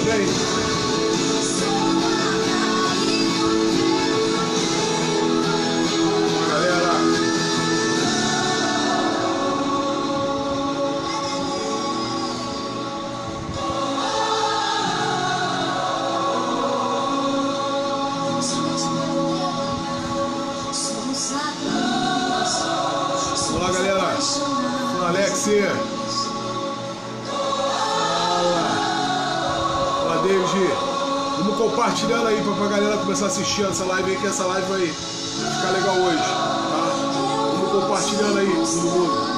tudo bem? Galera, olá galera, olá Alex, olá David, vamos compartilhando aí pra galera começar a assistir essa live aí, que essa live vai ficar legal hoje, tá? Vamos compartilhando aí todo mundo.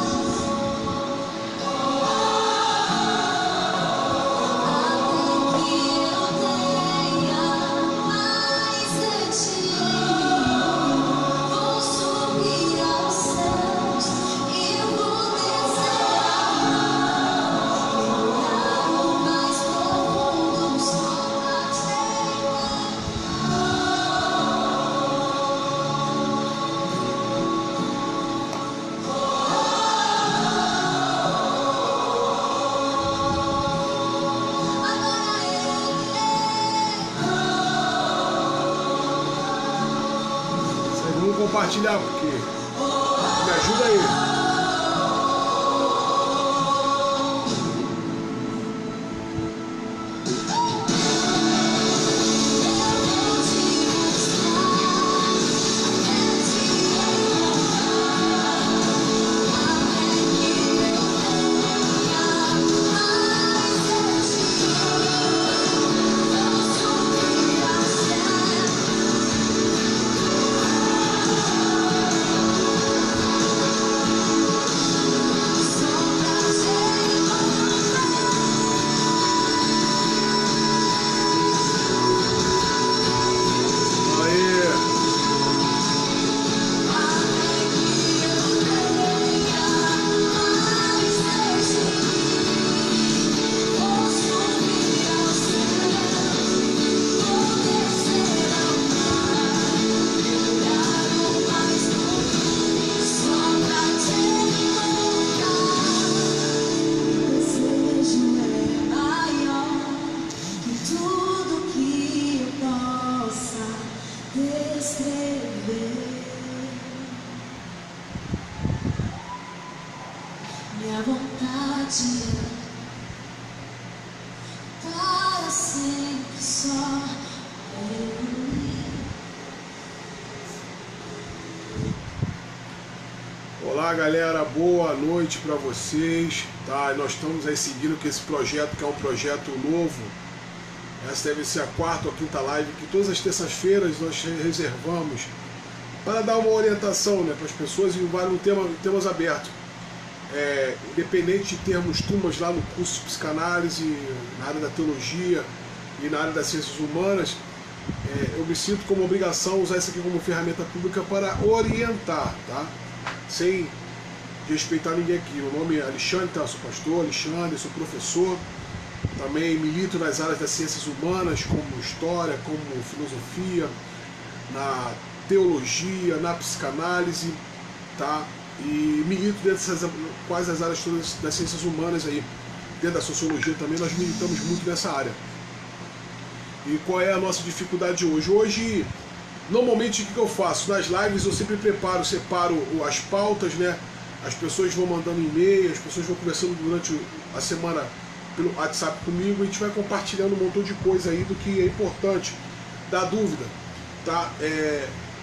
Vamos compartilhar, porque me ajuda aí. Minha vontade é para sempre só Aleluia. Olá galera, boa noite para vocês, tá? Nós estamos aí seguindo com esse projeto, que é um projeto novo. Essa deve ser a quarta ou quinta live que todas as terças-feiras nós reservamos para dar uma orientação, né, para as pessoas e vários temas abertos. Independente de termos turmas lá no curso de psicanálise, na área da teologia e na área das ciências humanas, eu me sinto como obrigação usar isso aqui como ferramenta pública para orientar, tá? Sem respeitar ninguém aqui. Meu nome é Alexandre, tá? Eu sou pastor Alexandre, sou professor, também milito nas áreas das ciências humanas, como história, como filosofia, na teologia, na psicanálise, tá? E milito dentro dessas quase as áreas todas das ciências humanas aí, dentro da sociologia também, nós militamos muito nessa área. E qual é a nossa dificuldade hoje? Hoje, normalmente o que eu faço? Nas lives eu sempre separo as pautas, né? As pessoas vão mandando e-mail, as pessoas vão conversando durante a semana pelo WhatsApp comigo, e a gente vai compartilhando um montão de coisa aí do que é importante, da dúvida, tá?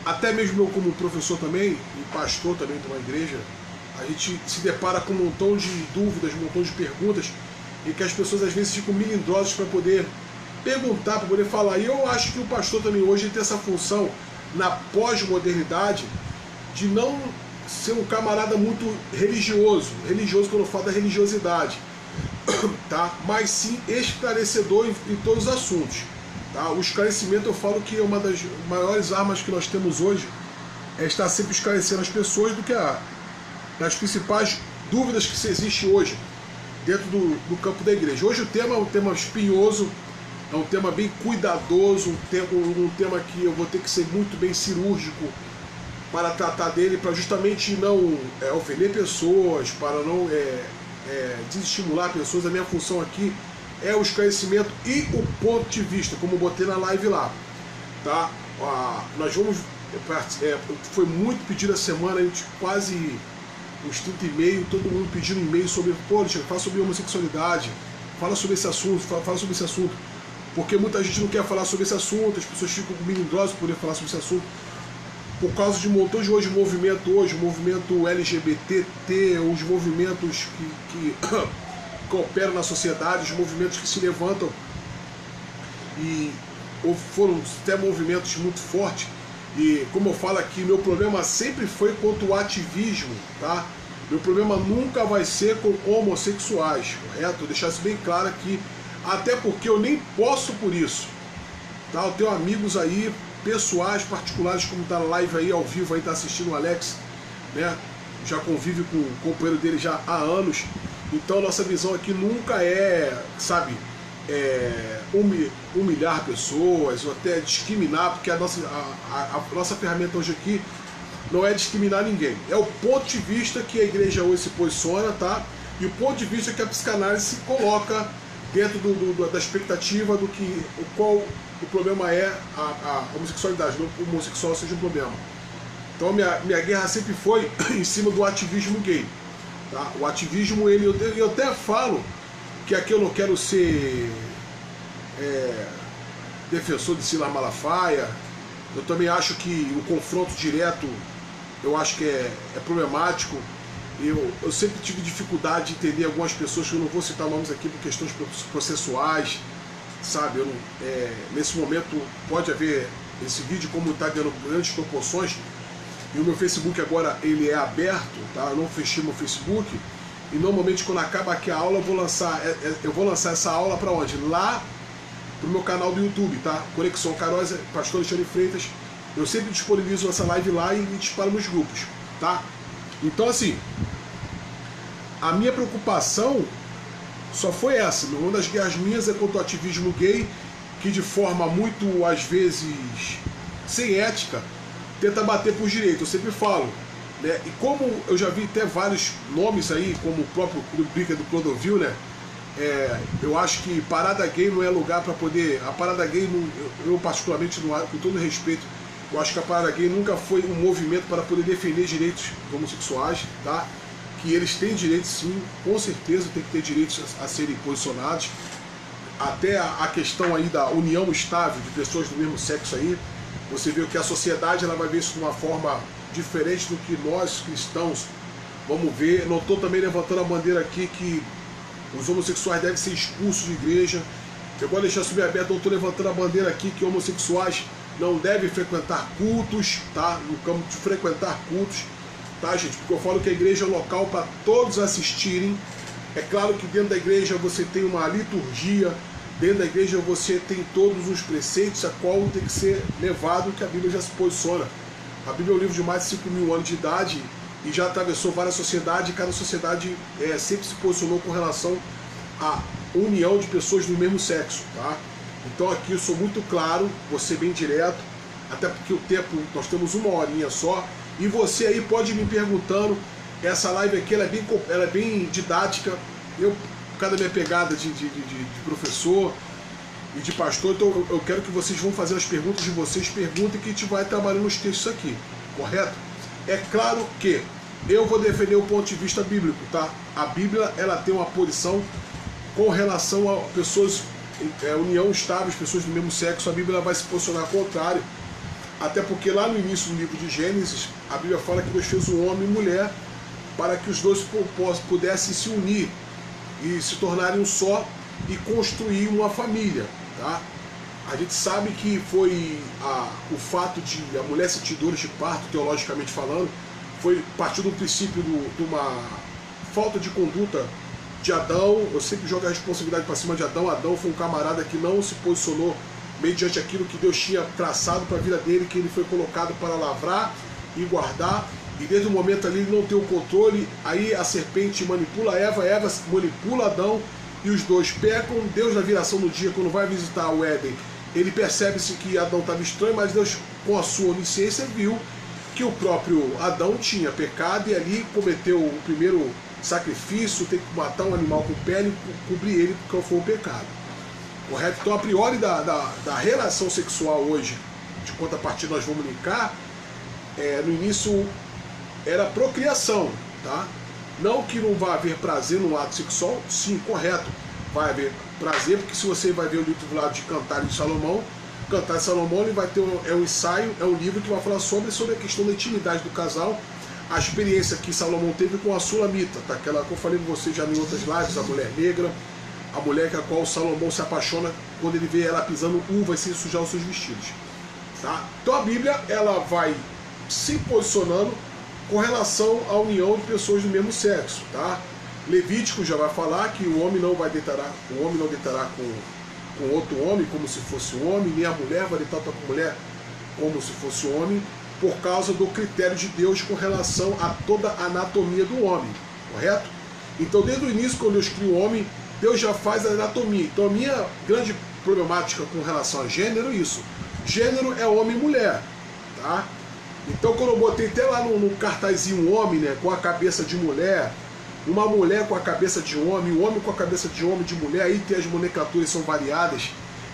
Até mesmo eu como professor também, e pastor também de uma igreja, a gente se depara com um montão de dúvidas, um montão de perguntas, e que as pessoas às vezes ficam melindrosas para poder perguntar, para poder falar. E eu acho que o pastor também hoje tem essa função, na pós-modernidade, de não ser um camarada muito religioso quando eu falo da religiosidade, tá? Mas sim esclarecedor em todos os assuntos. Tá? O esclarecimento, eu falo que é uma das maiores armas que nós temos hoje, é estar sempre esclarecendo as pessoas do que das principais dúvidas que se existe hoje dentro do campo da igreja. Hoje o tema é um tema espinhoso, é um tema bem cuidadoso, um tema que eu vou ter que ser muito bem cirúrgico para tratar dele, para justamente não ofender pessoas, para não desestimular pessoas. A minha função aqui é o esclarecimento e o ponto de vista, como eu botei na live lá, tá? Nós vamos, foi muito pedido a semana, a gente quase uns 30 e-mails, todo mundo pedindo e-mail sobre, pô, Alexandre, fala sobre homossexualidade, fala sobre esse assunto, fala sobre esse assunto, porque muita gente não quer falar sobre esse assunto, as pessoas ficam melindrosas por poder falar sobre esse assunto, por causa de um montão de movimento LGBTT, os movimentos que operam na sociedade, os movimentos que se levantam, e foram até movimentos muito fortes, e como eu falo aqui, meu problema sempre foi contra o ativismo, tá? Meu problema nunca vai ser com homossexuais, correto? Vou deixar isso bem claro aqui, até porque eu nem posso por isso, tá? Eu tenho amigos aí, pessoais, particulares, como tá na live aí, ao vivo aí, tá assistindo o Alex, né? Já convive com o companheiro dele já há anos, então nossa visão aqui nunca é, sabe, humilhar pessoas ou até discriminar, porque a nossa ferramenta hoje aqui não é discriminar ninguém, é o ponto de vista que a igreja hoje se posiciona, tá? E o ponto de vista que a psicanálise se coloca dentro da expectativa do que qual o problema é a homossexualidade, não que o homossexual seja um problema. Então minha guerra sempre foi em cima do ativismo gay, tá? O ativismo, eu até falo que aqui eu não quero ser defensor de Silas Malafaia, eu também acho que o confronto direto, eu acho que é problemático. Eu sempre tive dificuldade de entender algumas pessoas, que eu não vou citar nomes aqui por questões processuais, sabe? Nesse momento pode haver esse vídeo, como está ganhando grandes proporções, e o meu Facebook agora ele é aberto, tá? Eu não fechei meu Facebook, e normalmente quando acaba aqui a aula eu vou lançar essa aula para onde? Lá pro meu canal do YouTube, tá? Conexão Carosa, Pastor Alexandre Freitas. Eu sempre disponibilizo essa live lá e disparo nos grupos, tá? Então assim, a minha preocupação só foi essa. Uma das guerras minhas é contra o ativismo gay, que de forma muito, às vezes, sem ética, tenta bater por direito. Eu sempre falo, né? E como eu já vi até vários nomes aí, como o próprio rubrica do Clodovil, né? Eu acho que parada gay não é lugar para poder... A parada gay, eu particularmente, não, com todo respeito, eu acho que a parada gay nunca foi um movimento para poder defender direitos homossexuais, tá? Que eles têm direitos sim, com certeza tem que ter direitos a serem posicionados. Até a questão aí da união estável de pessoas do mesmo sexo aí, você vê que a sociedade ela vai ver isso de uma forma diferente do que nós cristãos vamos ver. Não estou também levantando a bandeira aqui que os homossexuais devem ser expulsos de igreja. Eu vou deixar subaberto, não estou levantando a bandeira aqui que homossexuais não devem frequentar cultos, tá? No campo de frequentar cultos, tá, gente? Porque eu falo que a igreja é um local para todos assistirem. É claro que dentro da igreja você tem uma liturgia, dentro da igreja você tem todos os preceitos a qual tem que ser levado, que a Bíblia já se posiciona. A Bíblia é um livro de mais de 5.000 anos de idade e já atravessou várias sociedades, e cada sociedade sempre se posicionou com relação à união de pessoas do mesmo sexo, tá? Então aqui eu sou muito claro, vou ser bem direto, até porque o tempo, nós temos uma horinha só, e você aí pode ir me perguntando. Essa live aqui ela é bem didática, eu, por causa da minha pegada de professor e de pastor, então eu quero que vocês vão fazer as perguntas de vocês, perguntem, que a gente vai trabalhando os textos aqui, correto? É claro que eu vou defender o ponto de vista bíblico, tá? A Bíblia ela tem uma posição com relação a pessoas, união estável, pessoas do mesmo sexo. A Bíblia ela vai se posicionar ao contrário, até porque lá no início do livro de Gênesis, a Bíblia fala que Deus fez um homem e mulher para que os dois pudessem se unir e se tornarem um só e construir uma família, tá? A gente sabe que foi o fato de a mulher sentir dores de parto, teologicamente falando, partiu do princípio de uma falta de conduta de Adão. Eu sempre jogo a responsabilidade para cima de Adão. Adão foi um camarada que não se posicionou mediante aquilo que Deus tinha traçado para a vida dele, que ele foi colocado para lavrar e guardar, e desde o momento ali ele não tem o controle. Aí a serpente manipula Eva, Eva manipula Adão, e os dois pecam. Deus, na viração do dia, quando vai visitar o Éden, ele percebe-se que Adão estava estranho, mas Deus, com a sua onisciência, viu que o próprio Adão tinha pecado, e ali cometeu o primeiro sacrifício, tem que matar um animal com pele e cobrir ele porque foi o pecado. Correto? Então, a priori da relação sexual hoje, de contrapartida nós vamos linkar, no início era procriação, tá? Não que não vai haver prazer no ato sexual, sim, correto. Vai haver prazer, porque se você vai ver o livro lá de Cantares de Salomão, Cantares de Salomão ele vai ter um ensaio, é um livro que vai falar sobre a questão da intimidade do casal, a experiência que Salomão teve com a Sulamita, tá? Aquela que eu falei com você já em outras lives, a mulher negra, a mulher com a qual Salomão se apaixona quando ele vê ela pisando uvas sem sujar os seus vestidos. Tá? Então a Bíblia ela vai se posicionando com relação à união de pessoas do mesmo sexo. Tá? Levítico já vai falar que o homem não deitará com outro homem como se fosse um homem, nem a mulher vai deitar com a mulher como se fosse um homem, por causa do critério de Deus com relação a toda a anatomia do homem, correto? Então desde o início, quando Deus cria o homem, Deus já faz a anatomia. Então a minha grande problemática com relação a gênero é isso. Gênero é homem e mulher, tá? Então quando eu botei até lá no cartazinho um homem, né, com a cabeça de mulher, uma mulher com a cabeça de homem, um homem com a cabeça de homem, de mulher, aí tem as nomenclaturas são variadas.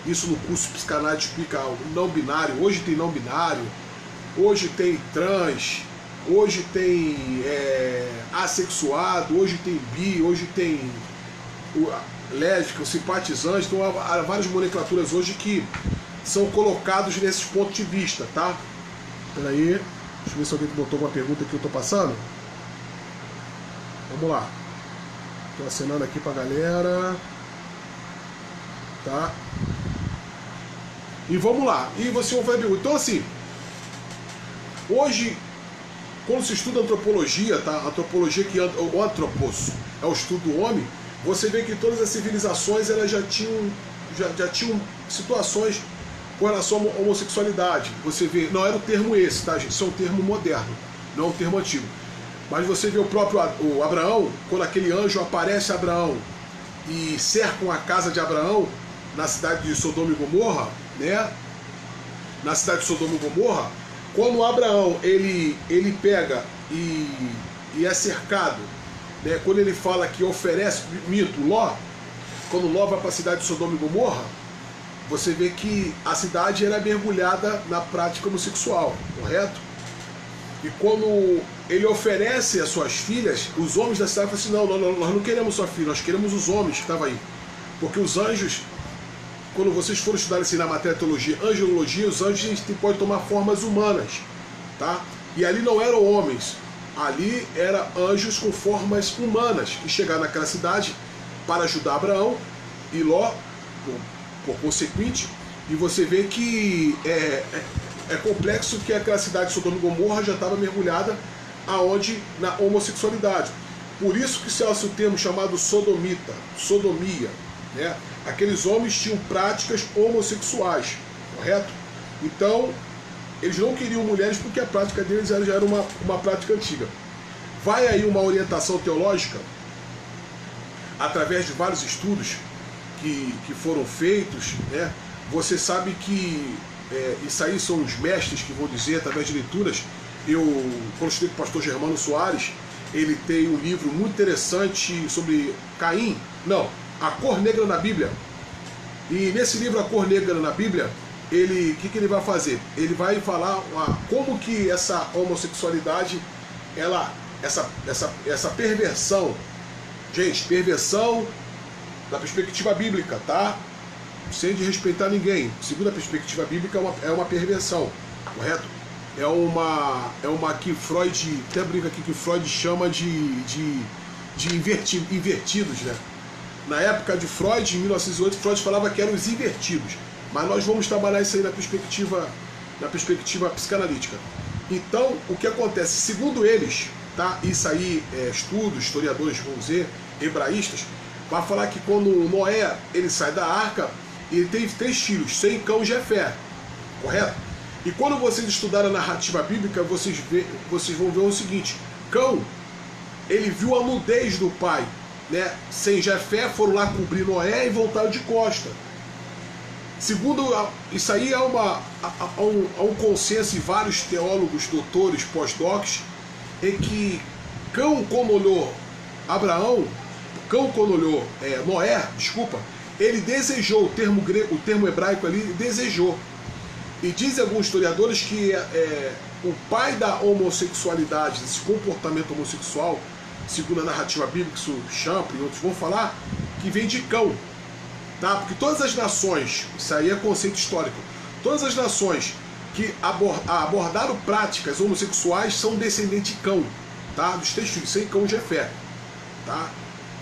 Isso no curso psicanálise explica o não binário. Hoje tem não binário, hoje tem trans, hoje tem assexuado, hoje tem bi, hoje tem lésbico, simpatizante. Então há várias nomenclaturas hoje que são colocados nesses pontos de vista, tá? Peraí, deixa eu ver se alguém botou uma pergunta que eu tô passando. Vamos lá. Tô acenando aqui pra galera. Tá? E vamos lá. E você vai ver. Então assim, hoje, quando se estuda antropologia, tá? Antropologia que o antropos é o estudo do homem, você vê que todas as civilizações elas já tinham situações com relação à homossexualidade. Você vê, não era o termo esse, tá, gente? Isso é um termo moderno, não é um termo antigo. Mas você vê o próprio Abraão, quando aquele anjo aparece a Abraão e cercam a casa de Abraão na cidade de Sodoma e Gomorra, né? Na cidade de Sodoma e Gomorra, quando Abraão ele pega e é cercado, né? Quando ele fala que oferece, mito, Ló, quando Ló vai para a cidade de Sodoma e Gomorra, você vê que a cidade era mergulhada na prática homossexual, correto? E quando ele oferece as suas filhas, os homens da cidade falam assim, não, nós não queremos sua filha, nós queremos os homens que estavam aí. Porque os anjos, quando vocês forem estudar assim na matéria teologia, angelologia, os anjos podem tomar formas humanas, tá? E ali não eram homens, ali eram anjos com formas humanas, que chegaram naquela cidade para ajudar Abraão e Ló, por consequente, e você vê que é complexo que aquela cidade de Sodoma e Gomorra já estava mergulhada aonde? Na homossexualidade. Por isso que se usa o termo chamado sodomita, sodomia, né? Aqueles homens tinham práticas homossexuais, correto? Então, eles não queriam mulheres porque a prática deles já era uma prática antiga. Vai aí uma orientação teológica, através de vários estudos que foram feitos, né? Você sabe que isso aí são os mestres que vão dizer através de leituras. Eu, quando estudei com o pastor Germano Soares, ele tem um livro muito interessante sobre Caim, a cor negra na Bíblia. E nesse livro, A Cor Negra na Bíblia, o que ele vai fazer? Ele vai falar como que essa homossexualidade, essa perversão, gente, perversão da perspectiva bíblica, tá? Sem desrespeitar ninguém. Segundo a perspectiva bíblica, é uma perversão, correto? É uma que Freud, até brinca aqui, que Freud chama de invertidos, né? Na época de Freud, em 1908, Freud falava que eram os invertidos. Mas nós vamos trabalhar isso aí na perspectiva psicanalítica. Então, o que acontece? Segundo eles, tá? Isso aí, estudos, historiadores, vamos dizer, hebraístas, vai falar que quando Noé ele sai da arca, ele teve 3 filhos, Sem, Cão e Jefé, correto? E quando vocês estudarem a narrativa bíblica, vocês vão ver o seguinte: Cão, ele viu a nudez do pai, né? Sem, Jefé foram lá cobrir Noé e voltaram de costa. Segundo, isso aí há um consenso em vários teólogos, doutores, pós-docs, em que Cão, como olhou Abraão, cão quando olhou, Noé, desculpa, ele desejou, o termo hebraico ali, desejou. E dizem alguns historiadores que o pai da homossexualidade, desse comportamento homossexual, segundo a narrativa bíblica, isso Champlin e outros vão falar, que vem de cão. Tá? Porque todas as nações, isso aí é conceito histórico, todas as nações que abordaram práticas homossexuais são descendentes de cão, tá? Dos três filhos, sem cão Jefé. Tá?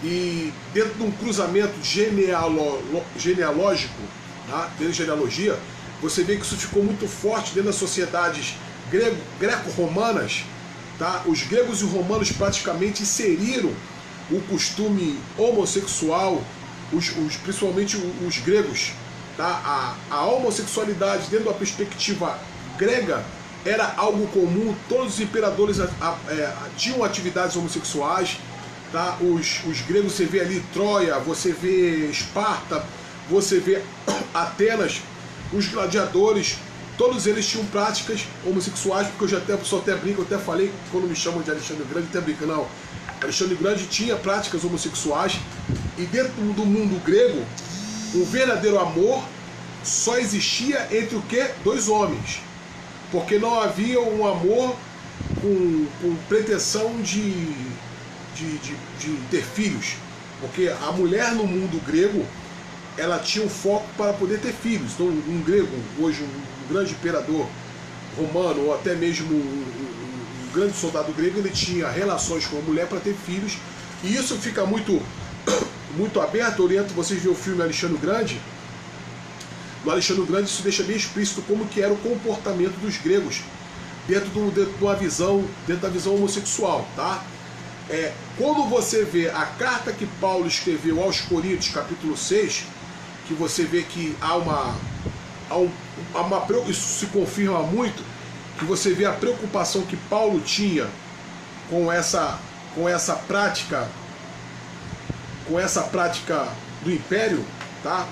E dentro de um cruzamento genealógico, tá? Dentro de genealogia, você vê que isso ficou muito forte dentro das sociedades greco-romanas. Tá? Os gregos e romanos praticamente inseriram o costume homossexual, principalmente os gregos. Tá? A homossexualidade, dentro da perspectiva grega, era algo comum. Todos os imperadores tinham atividades homossexuais. Tá? Os gregos, você vê ali Troia, você vê Esparta, você vê Atenas, os gladiadores, todos eles tinham práticas homossexuais, porque eu só até brinco, eu até falei, quando me chamam de Alexandre Grande, até brinco, não. Alexandre Grande tinha práticas homossexuais, e dentro do mundo grego, o verdadeiro amor só existia entre o quê? Dois homens. Porque não havia um amor com pretensão de ter filhos. Porque a mulher no mundo grego, ela tinha um foco para poder ter filhos. Então um grego, hoje um grande imperador romano, ou até mesmo um grande soldado grego, ele tinha relações com a mulher para ter filhos. E isso fica muito aberto. Eu oriento vocês a ver o filme Alexandre Grande. No Alexandre Grande isso deixa bem explícito como que era o comportamento dos gregos dentro da visão homossexual, tá? Quando você vê a carta que Paulo escreveu aos Coríntios, capítulo 6, que você vê que isso se confirma muito, que você vê a preocupação que Paulo tinha com essa prática do império, tá?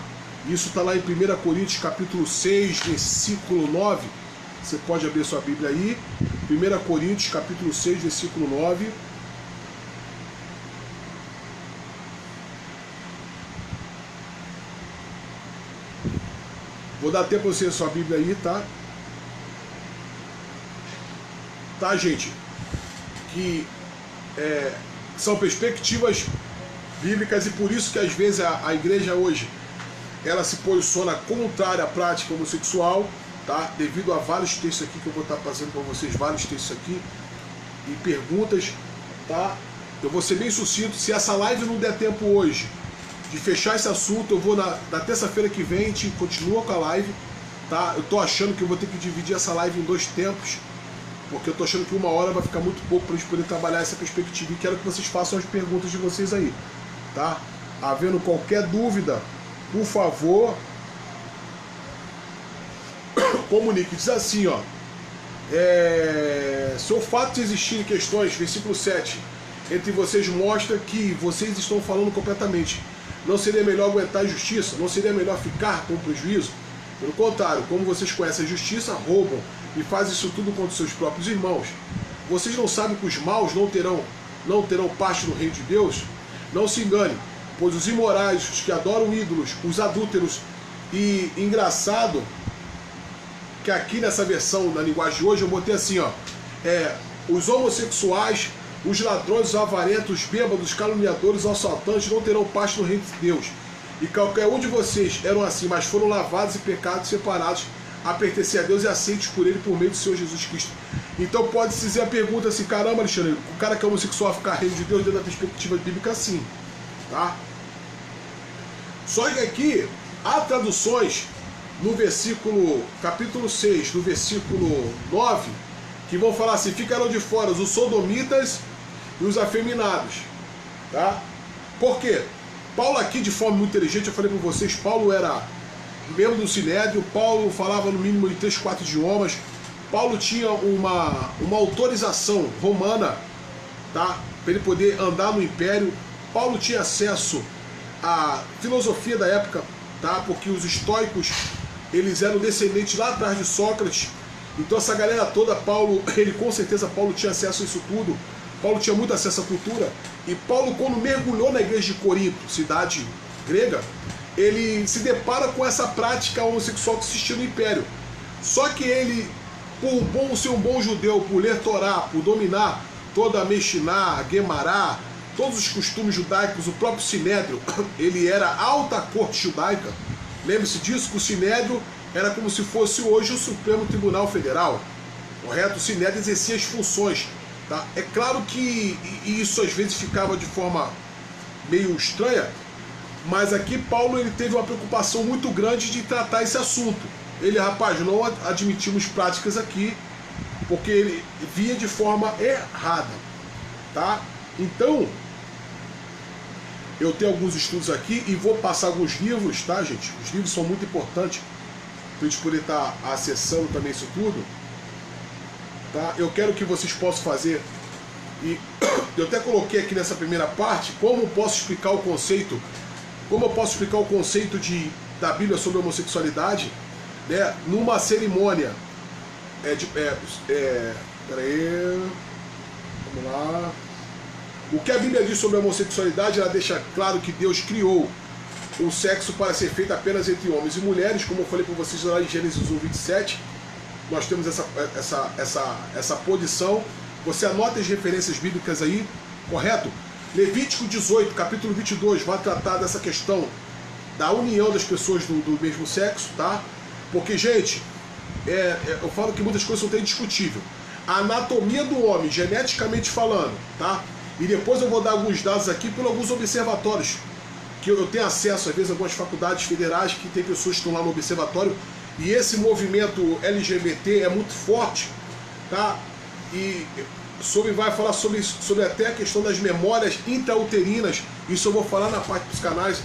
Isso está lá em 1 Coríntios capítulo 6, versículo 9. Você pode abrir sua Bíblia aí. 1 Coríntios capítulo 6, versículo 9. Vou dar tempo para você a sua Bíblia aí, tá? Tá, gente? Que são perspectivas bíblicas, e por isso que às vezes a igreja hoje ela se posiciona contrária à prática homossexual, tá? Devido a vários textos aqui que eu vou estar fazendo para vocês, vários textos aqui e perguntas, tá? Eu vou ser bem sucinto. Se essa live não der tempo hoje de fechar esse assunto, eu vou na terça-feira que vem, a gente continua com a live, tá? Eu tô achando que eu vou ter que dividir essa live em 2 tempos, porque eu tô achando que 1 hora vai ficar muito pouco para a gente poder trabalhar essa perspectiva, e quero que vocês façam as perguntas de vocês aí, tá? Havendo qualquer dúvida, por favor, comunique. Diz assim, ó, se o fato de existirem questões, versículo 7, entre vocês mostra que vocês estão falando completamente. Não seria melhor aguentar a justiça? Não seria melhor ficar com prejuízo? Pelo contrário, como vocês conhecem a justiça, roubam e fazem isso tudo contra seus próprios irmãos. Vocês não sabem que os maus não terão parte no reino de Deus? Não se engane, pois os imorais, os que adoram ídolos, os adúlteros, e engraçado que aqui nessa versão, na linguagem de hoje, eu botei assim, ó, os homossexuais, os ladrões, os avarentos, os bêbados, os caluniadores, os assaltantes não terão parte no reino de Deus. E qualquer um de vocês eram assim, mas foram lavados e pecados separados a pertencer a Deus e aceitos por Ele por meio do Senhor Jesus Cristo. Então pode-se dizer a pergunta assim, caramba, Alexandre, o cara que é homossexual ficar reino de Deus dentro da perspectiva bíblica, sim. Tá? Só que aqui há traduções no versículo, capítulo 6, no versículo 9, que vão falar assim, ficarão de fora os sodomitas e os afeminados. Tá? Por quê? Paulo aqui, de forma muito inteligente, eu falei para vocês, Paulo era membro do Sinédrio, Paulo falava no mínimo de 3, 4 idiomas, Paulo tinha uma autorização romana, tá? Para ele poder andar no império. Paulo tinha acesso à filosofia da época, tá? Porque os estoicos, eles eram descendentes lá atrás de Sócrates. Então essa galera toda, Paulo, com certeza Paulo tinha acesso a isso tudo. Paulo tinha muito acesso à cultura, e Paulo, quando mergulhou na igreja de Corinto, cidade grega, ele se depara com essa prática homossexual que existia no Império. Só que ele, por ser um bom judeu, por ler Torá, por dominar toda a Mishnah, a Guemará, todos os costumes judaicos, o próprio Sinédrio, ele era alta corte judaica. Lembre-se disso, que o Sinédrio era como se fosse hoje o Supremo Tribunal Federal. Correto? O Sinédrio exercia as funções. Tá? É claro que isso às vezes ficava de forma meio estranha, mas aqui Paulo ele teve uma preocupação muito grande de tratar esse assunto. Ele, rapaz, não admitimos práticas aqui, porque ele via de forma errada. Tá? Então, eu tenho alguns estudos aqui e vou passar alguns livros, tá, gente? Os livros são muito importantes para a gente poder estar acessando também isso tudo. Tá? Eu quero que vocês possam fazer, e eu até coloquei aqui nessa primeira parte, como eu posso explicar o conceito da Bíblia sobre a homossexualidade, né, numa cerimônia. Peraí, vamos lá. O que a Bíblia diz sobre a homossexualidade, ela deixa claro que Deus criou o sexo para ser feito apenas entre homens e mulheres, como eu falei para vocês lá em Gênesis 1:27. Nós temos essa posição. Você anota as referências bíblicas aí, correto? Levítico 18, capítulo 22, vai tratar dessa questão da união das pessoas do mesmo sexo, tá? Porque, gente, eu falo que muitas coisas são até indiscutíveis. A anatomia do homem, geneticamente falando, tá? E depois eu vou dar alguns dados aqui por alguns observatórios, que eu tenho acesso, às vezes, a algumas faculdades federais que tem pessoas que estão lá no observatório. E esse movimento LGBT é muito forte, tá? E vai falar sobre até a questão das memórias intrauterinas. Isso eu vou falar na parte dos canais,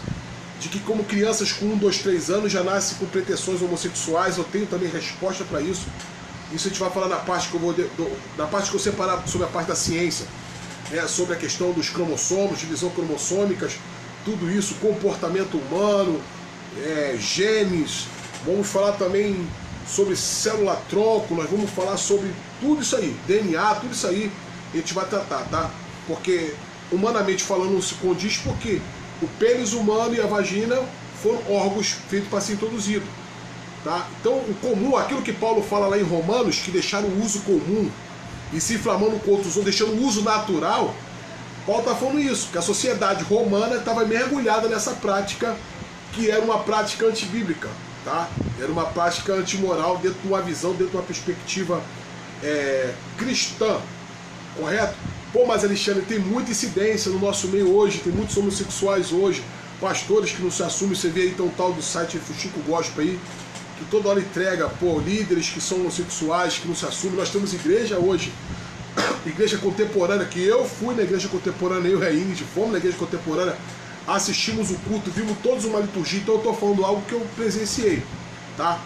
de que como crianças com 1, 2, 3 anos já nascem com pretensões homossexuais. Eu tenho também resposta para isso. Isso a gente vai falar na parte que eu separar sobre a parte da ciência, né? Sobre a questão dos cromossomos, divisão cromossômicas, tudo isso, comportamento humano, genes. Vamos falar também sobre célula-tronco, nós vamos falar sobre tudo isso aí, DNA, tudo isso aí a gente vai tratar, tá? Porque, humanamente falando, não se condiz, porque o pênis humano e a vagina foram órgãos feitos para ser introduzido, tá? Então, o comum, aquilo que Paulo fala lá em Romanos, que deixaram o uso comum e se inflamando com outros, deixando o uso natural, Paulo está falando isso, que a sociedade romana estava mergulhada nessa prática, que era uma prática antibíblica. Tá? Era uma prática antimoral dentro de uma visão, dentro de uma perspectiva cristã, correto? Pô, mas Alexandre, tem muita incidência no nosso meio hoje, tem muitos homossexuais hoje, pastores que não se assumem. Você vê aí, então, o tal do site Fuxico Gospel aí, que toda hora entrega, pô, líderes que são homossexuais, que não se assumem. Nós temos igreja hoje, igreja contemporânea, que eu fui na igreja contemporânea, eu e a Ingrid, fomos na igreja contemporânea, assistimos o culto, vimos todos uma liturgia. Então eu estou falando algo que eu presenciei, tá?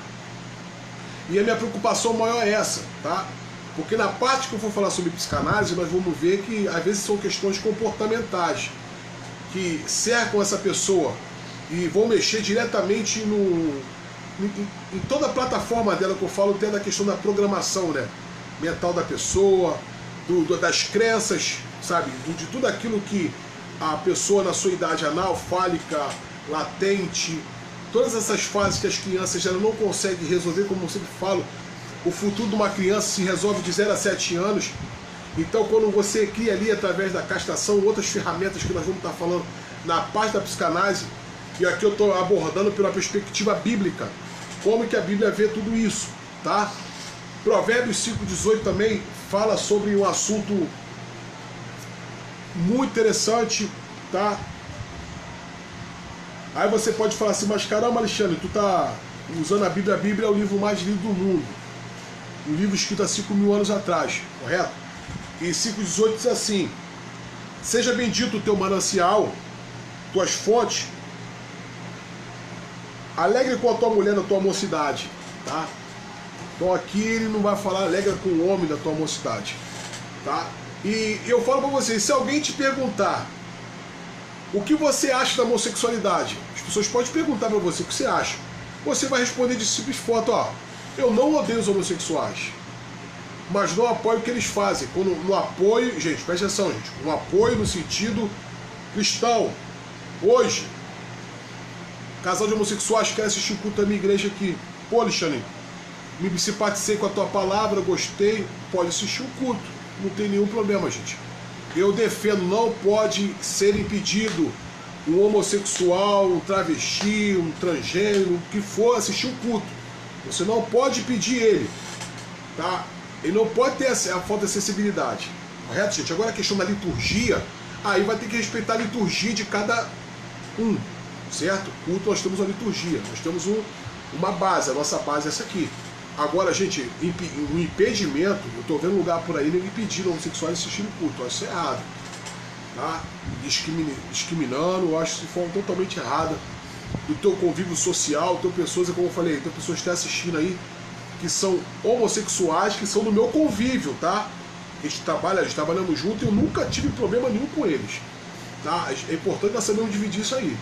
E a minha preocupação maior é essa, tá? Porque na parte que eu for falar sobre psicanálise, nós vamos ver que às vezes são questões comportamentais que cercam essa pessoa e vão mexer diretamente em toda a plataforma dela, que eu falo até da questão da programação, né? Mental da pessoa, das crenças, sabe? De tudo aquilo que a pessoa na sua idade anal, fálica, latente, todas essas fases que as crianças já não conseguem resolver, como eu sempre falo, o futuro de uma criança se resolve de 0 a 7 anos. Então, quando você cria ali, através da castração, outras ferramentas que nós vamos estar falando na parte da psicanálise, e aqui eu estou abordando pela perspectiva bíblica, como que a Bíblia vê tudo isso, tá? Provérbios 5:18 também fala sobre um assunto muito interessante, tá? Aí você pode falar assim, mas caramba, Alexandre, tu tá usando a Bíblia é o livro mais lido do mundo. Um livro escrito há 5.000 anos atrás, correto? E 5:18 diz assim: seja bendito o teu manancial, tuas fontes, alegre com a tua mulher na tua mocidade, tá? Então aqui ele não vai falar alegre com o homem da tua mocidade, tá? E eu falo para vocês, se alguém te perguntar o que você acha da homossexualidade, as pessoas podem perguntar para você o que você acha. Você vai responder de simples foto, ó, eu não odeio os homossexuais, mas não apoio o que eles fazem. Quando, no apoio, gente, presta atenção, gente, no apoio no sentido cristão. Hoje, casal de homossexuais quer assistir o culto da minha igreja aqui. Pô, Alexandre, me simpatizei com a tua palavra, gostei, pode assistir o culto, não tem nenhum problema, gente. Eu defendo, não pode ser impedido um homossexual, um travesti, um transgênero, o que for, assistir o culto. Você não pode pedir ele, tá? Ele não pode ter a falta de acessibilidade, correto, gente? Agora a questão da liturgia, aí vai ter que respeitar a liturgia de cada um, certo? Culto, nós temos uma liturgia, nós temos uma base, a nossa base é essa aqui. Agora, gente, um impedimento, eu estou vendo lugar por aí, ninguém impedindo homossexuais de assistir o culto, eu acho isso errado, tá? Discriminando, eu acho isso de forma totalmente errada. Do teu convívio social, teu pessoas, como eu falei, tem pessoas que estão assistindo aí, que são homossexuais, que são do meu convívio, tá? A gente trabalhamos junto e eu nunca tive problema nenhum com eles, tá? É importante nós sabermos dividir isso aí.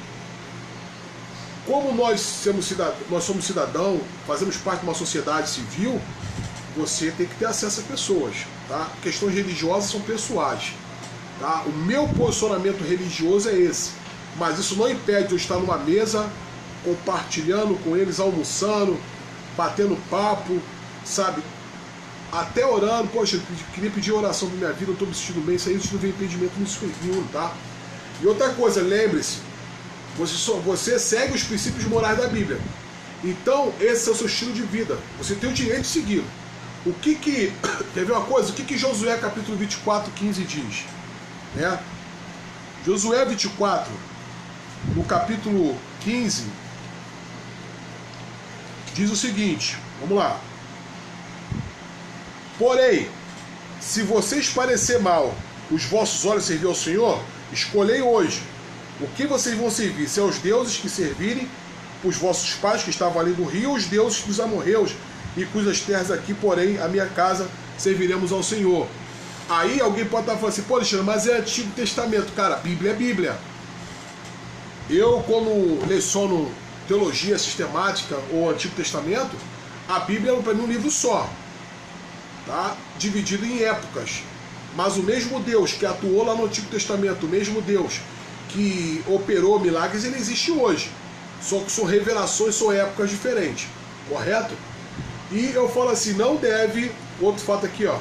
Como nós somos cidadãos, fazemos parte de uma sociedade civil, você tem que ter acesso a pessoas, tá? Questões religiosas são pessoais, tá? O meu posicionamento religioso é esse, mas isso não impede de eu estar numa mesa, compartilhando com eles, almoçando, batendo papo, sabe? Até orando, poxa, eu queria pedir oração pra minha vida, eu estou me sentindo bem, isso não vem impedimento nisso nenhum, tá? E outra coisa, lembre-se, você segue os princípios morais da Bíblia. Então, esse é o seu estilo de vida. Você tem o direito de segui-lo. Quer ver uma coisa? O que Josué capítulo 24, 15 diz? Né? Josué 24, no capítulo 15, diz o seguinte, vamos lá. Porém, se vocês parecer mal, os vossos olhos servir ao Senhor, escolhei hoje o que vocês vão servir, se aos deuses que servirem os vossos pais que estavam ali do rio, os deuses dos amorreus e cujas terras aqui, porém, a minha casa serviremos ao Senhor. Aí alguém pode estar falando assim, pô, Alexandre, mas é Antigo Testamento. Cara, Bíblia é Bíblia. Eu, quando leciono teologia sistemática ou Antigo Testamento, a Bíblia é para mim um livro só, tá? Dividido em épocas. Mas o mesmo Deus que atuou lá no Antigo Testamento, o mesmo Deus que operou milagres, ele existe hoje. Só que são revelações, são épocas diferentes, correto? E eu falo assim, não deve, outro fato aqui, ó,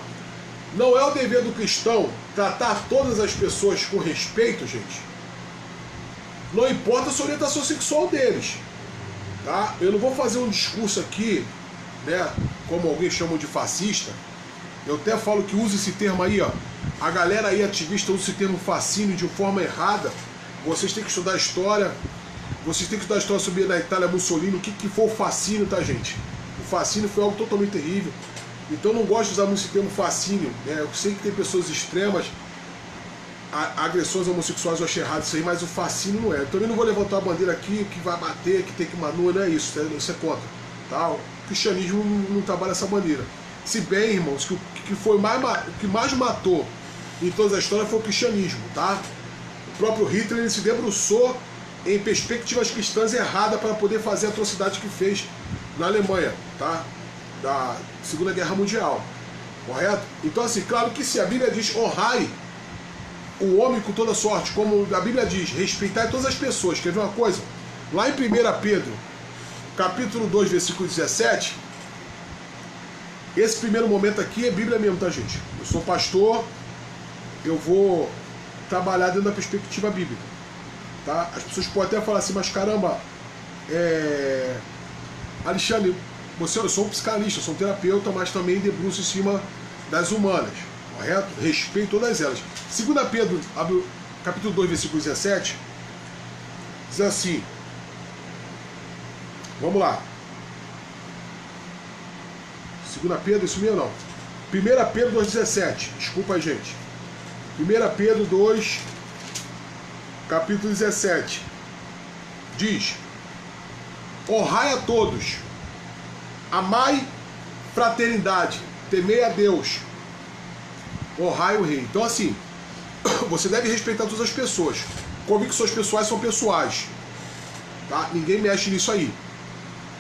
não é o dever do cristão tratar todas as pessoas com respeito, gente. Não importa a sua orientação sexual deles, tá? Eu não vou fazer um discurso aqui, né, como alguém chama de fascista. Eu até falo que usa esse termo aí, ó. A galera aí ativista usa esse termo fascínio de forma errada. Vocês têm que estudar história. Vocês têm que estudar história sobre na Itália Mussolini, o que foi o fascínio, tá, gente? O fascínio foi algo totalmente terrível. Então eu não gosto de usar muito esse termo fascínio, né? Eu sei que tem pessoas extremas, agressões homossexuais, eu acho errado isso aí, mas o fascínio não é. Eu também não vou levantar a bandeira aqui que vai bater, que tem que manuar, não é isso, isso é contra. Tá? O cristianismo não trabalha dessa maneira. Se bem, irmãos, que o que mais matou em toda a história foi o cristianismo, tá? O próprio Hitler, ele se debruçou em perspectivas cristãs erradas para poder fazer a atrocidade que fez na Alemanha, tá? Da Segunda Guerra Mundial, correto? Então, assim, claro que se a Bíblia diz honrai o homem com toda sorte, como a Bíblia diz, respeitai todas as pessoas. Quer ver uma coisa? Lá em 1 Pedro, capítulo 2, versículo 17, esse primeiro momento aqui é Bíblia mesmo, tá, gente? Eu sou pastor, eu vou trabalhar dentro da perspectiva bíblica, tá? As pessoas podem até falar assim, mas caramba, Alexandre, eu sou um psicanalista, eu sou um terapeuta, mas também debruço em cima das humanas, correto? Respeito todas elas. 2 Pedro, capítulo 2, versículo 17, diz assim, vamos lá. 2 Pedro, isso mesmo não. 1 Pedro 2,17, desculpa aí, gente. 1 Pedro 2, capítulo 17, diz, honrai a todos, amai fraternidade, temei a Deus, honrai o rei. Então assim, você deve respeitar todas as pessoas. Convicções pessoais são pessoais, tá? Ninguém mexe nisso aí,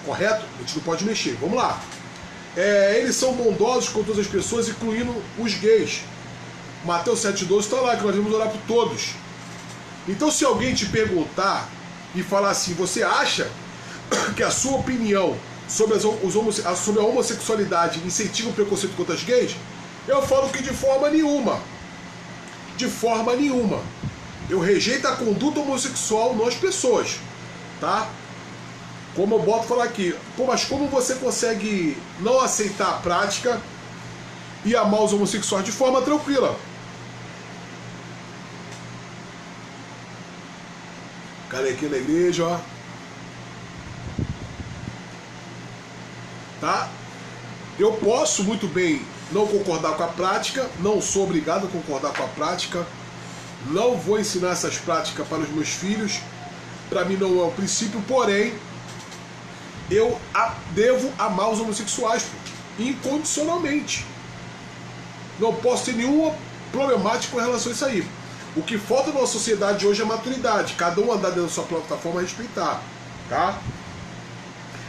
correto? A gente não pode mexer. Vamos lá. Eles são bondosos com todas as pessoas, incluindo os gays. Mateus 7,12 está lá, que nós vamos orar por todos. Então, se alguém te perguntar e falar assim, você acha que a sua opinião sobre a homossexualidade incentiva o preconceito contra as gays? Eu falo que de forma nenhuma. De forma nenhuma. Eu rejeito a conduta homossexual nas pessoas, tá? Como eu boto falar aqui, mas como você consegue não aceitar a prática e amar os homossexuais de forma tranquila? Cara aqui na igreja, ó. Tá? Eu posso muito bem não concordar com a prática, não sou obrigado a concordar com a prática, não vou ensinar essas práticas para os meus filhos, para mim não é um princípio, porém, eu devo amar os homossexuais, incondicionalmente. Não posso ter nenhuma problemática com relação a isso aí. O que falta na nossa sociedade hoje é maturidade. Cada um andar dentro da sua plataforma a respeitar, tá?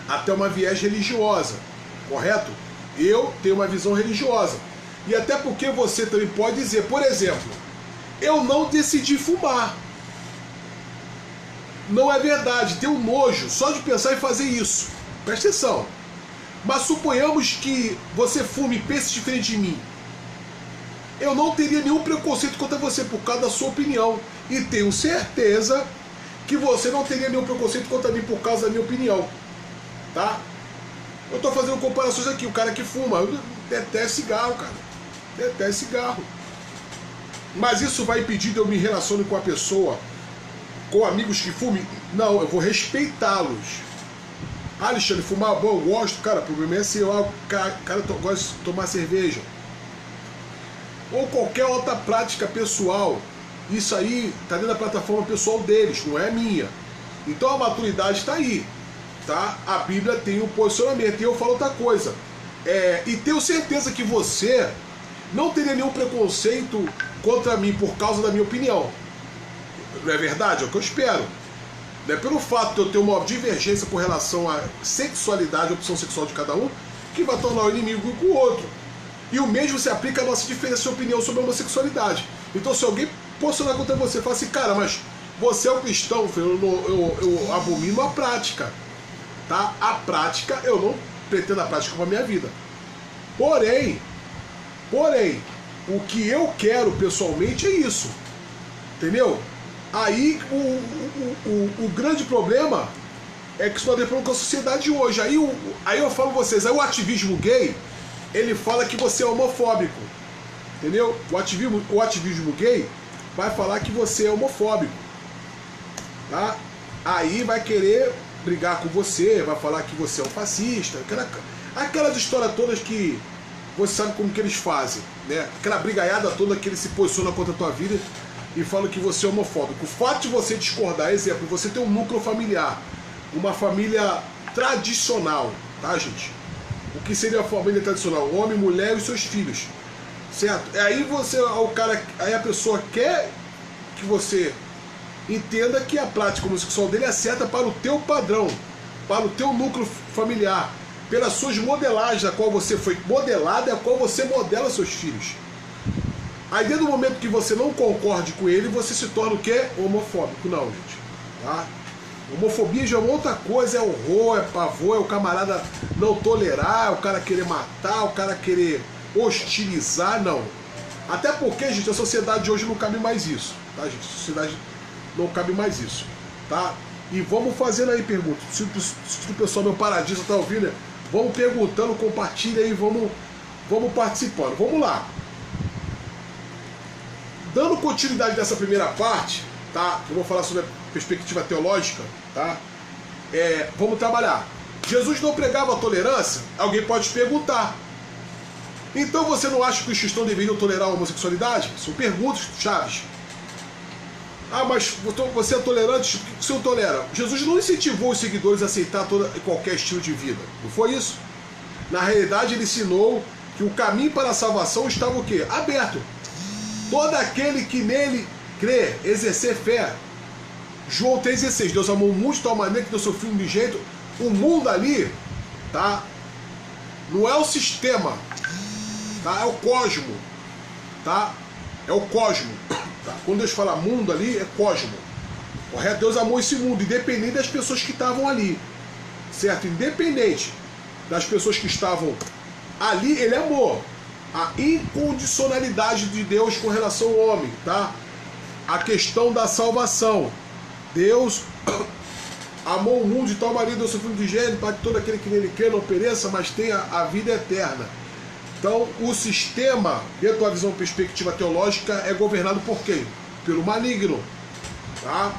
Até uma viés religiosa, correto? Eu tenho uma visão religiosa. E até porque você também pode dizer, por exemplo, eu não decidi fumar. Não é verdade, tenho nojo só de pensar em fazer isso. Presta atenção. Mas suponhamos que você fume e pense diferente de mim. Eu não teria nenhum preconceito contra você por causa da sua opinião. E tenho certeza que você não teria nenhum preconceito contra mim por causa da minha opinião. Tá? Eu estou fazendo comparações aqui. O cara que fuma, eu detesto cigarro, cara. Detesto cigarro. Mas isso vai impedir de eu me relacionar com a pessoa, com amigos que fumem? Não, eu vou respeitá-los. Alexandre, fumar bom, eu gosto, cara, o problema é se o cara gosta de tomar cerveja. Ou qualquer outra prática pessoal. Isso aí está dentro da plataforma pessoal deles, não é minha. Então a maturidade está aí. Tá? A Bíblia tem um posicionamento. E eu falo outra coisa. E tenho certeza que você não teria nenhum preconceito contra mim por causa da minha opinião. Não é verdade? É o que eu espero. Não é pelo fato de eu ter uma divergência com relação à sexualidade, à opção sexual de cada um, que vai tornar o inimigo um com o outro. E o mesmo se aplica à nossa diferença de opinião sobre a homossexualidade. Então, se alguém posicionar contra você, fala assim, cara, mas você é um cristão, filho, eu abomino a prática. Tá? A prática, eu não pretendo a prática para a minha vida. Porém, o que eu quero pessoalmente é isso. Entendeu? Aí o grande problema é que isso não tem problema com a sociedade hoje. Aí eu falo pra vocês, aí o ativismo gay, ele fala que você é homofóbico. Entendeu? O ativismo gay vai falar que você é homofóbico. Tá? Aí vai querer brigar com você, vai falar que você é um fascista, aquelas histórias todas que você sabe como que eles fazem, né? Aquela brigaiada toda que eles se posicionam contra a tua vida e falam que você é homofóbico. O fato de você discordar, exemplo, você tem um núcleo familiar, uma família tradicional, tá, gente? O que seria a família tradicional? Homem, mulher e os seus filhos, certo? Aí a pessoa quer que você entenda que a prática homossexual dele é certa para o teu padrão, para o teu núcleo familiar, pelas suas modelagens, a qual você foi modelado e a qual você modela seus filhos. Aí, desde o momento que você não concorde com ele, você se torna o quê? Homofóbico. Não, gente. Tá? Homofobia já é uma outra coisa, é horror, é pavor, é o camarada não tolerar, é o cara querer matar, o cara querer hostilizar, não. Até porque, gente, a sociedade hoje não cabe mais isso, tá, gente? A sociedade não cabe mais isso, tá? E vamos fazendo aí perguntas. Se o pessoal meu paradiso tá ouvindo, né? Vamos perguntando, compartilha aí, vamos participando. Vamos lá. Dando continuidade dessa primeira parte, tá? Eu vou falar sobre a perspectiva teológica, tá? Vamos trabalhar. Jesus não pregava a tolerância? Alguém pode perguntar. Então você não acha que os cristãos deveriam tolerar a homossexualidade? São perguntas chaves. Ah, mas você é tolerante? O que o senhor tolera? Jesus não incentivou os seguidores a aceitar qualquer estilo de vida. Não foi isso? Na realidade, ele ensinou que o caminho para a salvação estava o quê? Aberto. Todo aquele que nele crê, exercer fé. João 3,16. Deus amou muito de tal maneira que deu seu filho de jeito. O mundo ali, tá? Não é o sistema, tá? É o cosmo, tá? É o cosmo. Tá? Quando Deus fala mundo ali, é cosmo. Correto? Deus amou esse mundo, independente das pessoas que estavam ali. Certo? Independente das pessoas que estavam ali, ele amou. A incondicionalidade de Deus com relação ao homem, tá? A questão da salvação. Deus amou o mundo de tal maneira, deu seu filho de gênero, para que todo aquele que nele crê não pereça, mas tenha a vida eterna. Então, o sistema, dentro da visão perspectiva teológica, é governado por quem? Pelo maligno. Tá?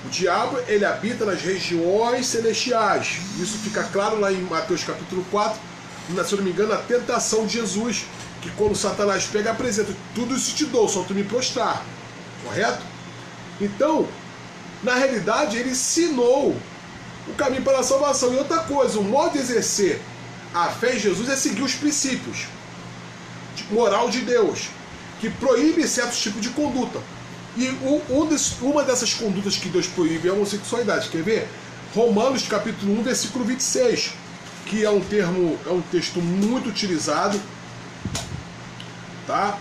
O diabo, ele habita nas regiões celestiais. Isso fica claro lá em Mateus capítulo 4, se eu não me engano, a tentação de Jesus, que quando Satanás pega, apresenta: tudo isso te dou, só tu me prostrar. Correto? Então, na realidade, ele ensinou o caminho para a salvação. E outra coisa, o modo de exercer a fé em Jesus é seguir os princípios de moral de Deus, que proíbe certos tipos de conduta. E uma dessas condutas que Deus proíbe é a homossexualidade. Quer ver? Romanos capítulo 1, versículo 26, que é um texto muito utilizado, tá?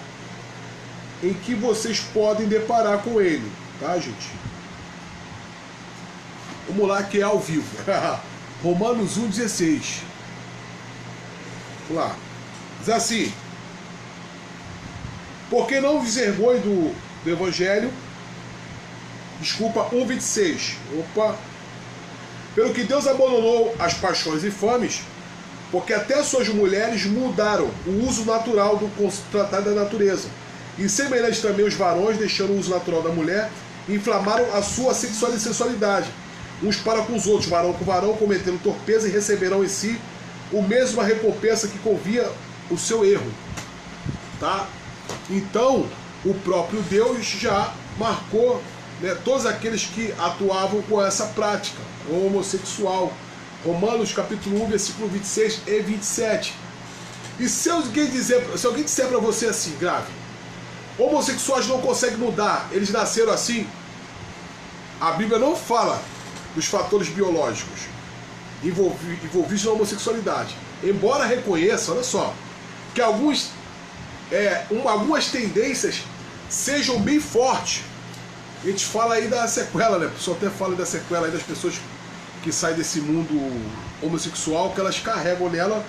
Em que vocês podem deparar com ele, tá, gente? Vamos lá, que é ao vivo. Romanos 1,16. Vamos lá. Diz assim: porque não vos envergonhe do Evangelho. Desculpa, 1,26. Opa. Pelo que Deus abandonou as paixões infames, porque até suas mulheres mudaram o uso natural do tratado da natureza. E semelhante também os varões, deixando o uso natural da mulher, inflamaram a sua sensualidade, uns para com os outros, varão com varão, cometendo torpeza, e receberão em si o mesmo a recompensa que convia o seu erro. Tá? Então, o próprio Deus já marcou, né, todos aqueles que atuavam com essa prática homossexual. Romanos capítulo 1, versículo 26 e 27. E se alguém disser para você assim, grave: homossexuais não conseguem mudar, eles nasceram assim. A Bíblia não fala dos fatores biológicos envolvidos na homossexualidade. Embora reconheça, olha só, que algumas tendências sejam bem fortes. A gente fala aí da sequela, né? O pessoal até fala da sequela aí das pessoas que saem desse mundo homossexual, que elas carregam nela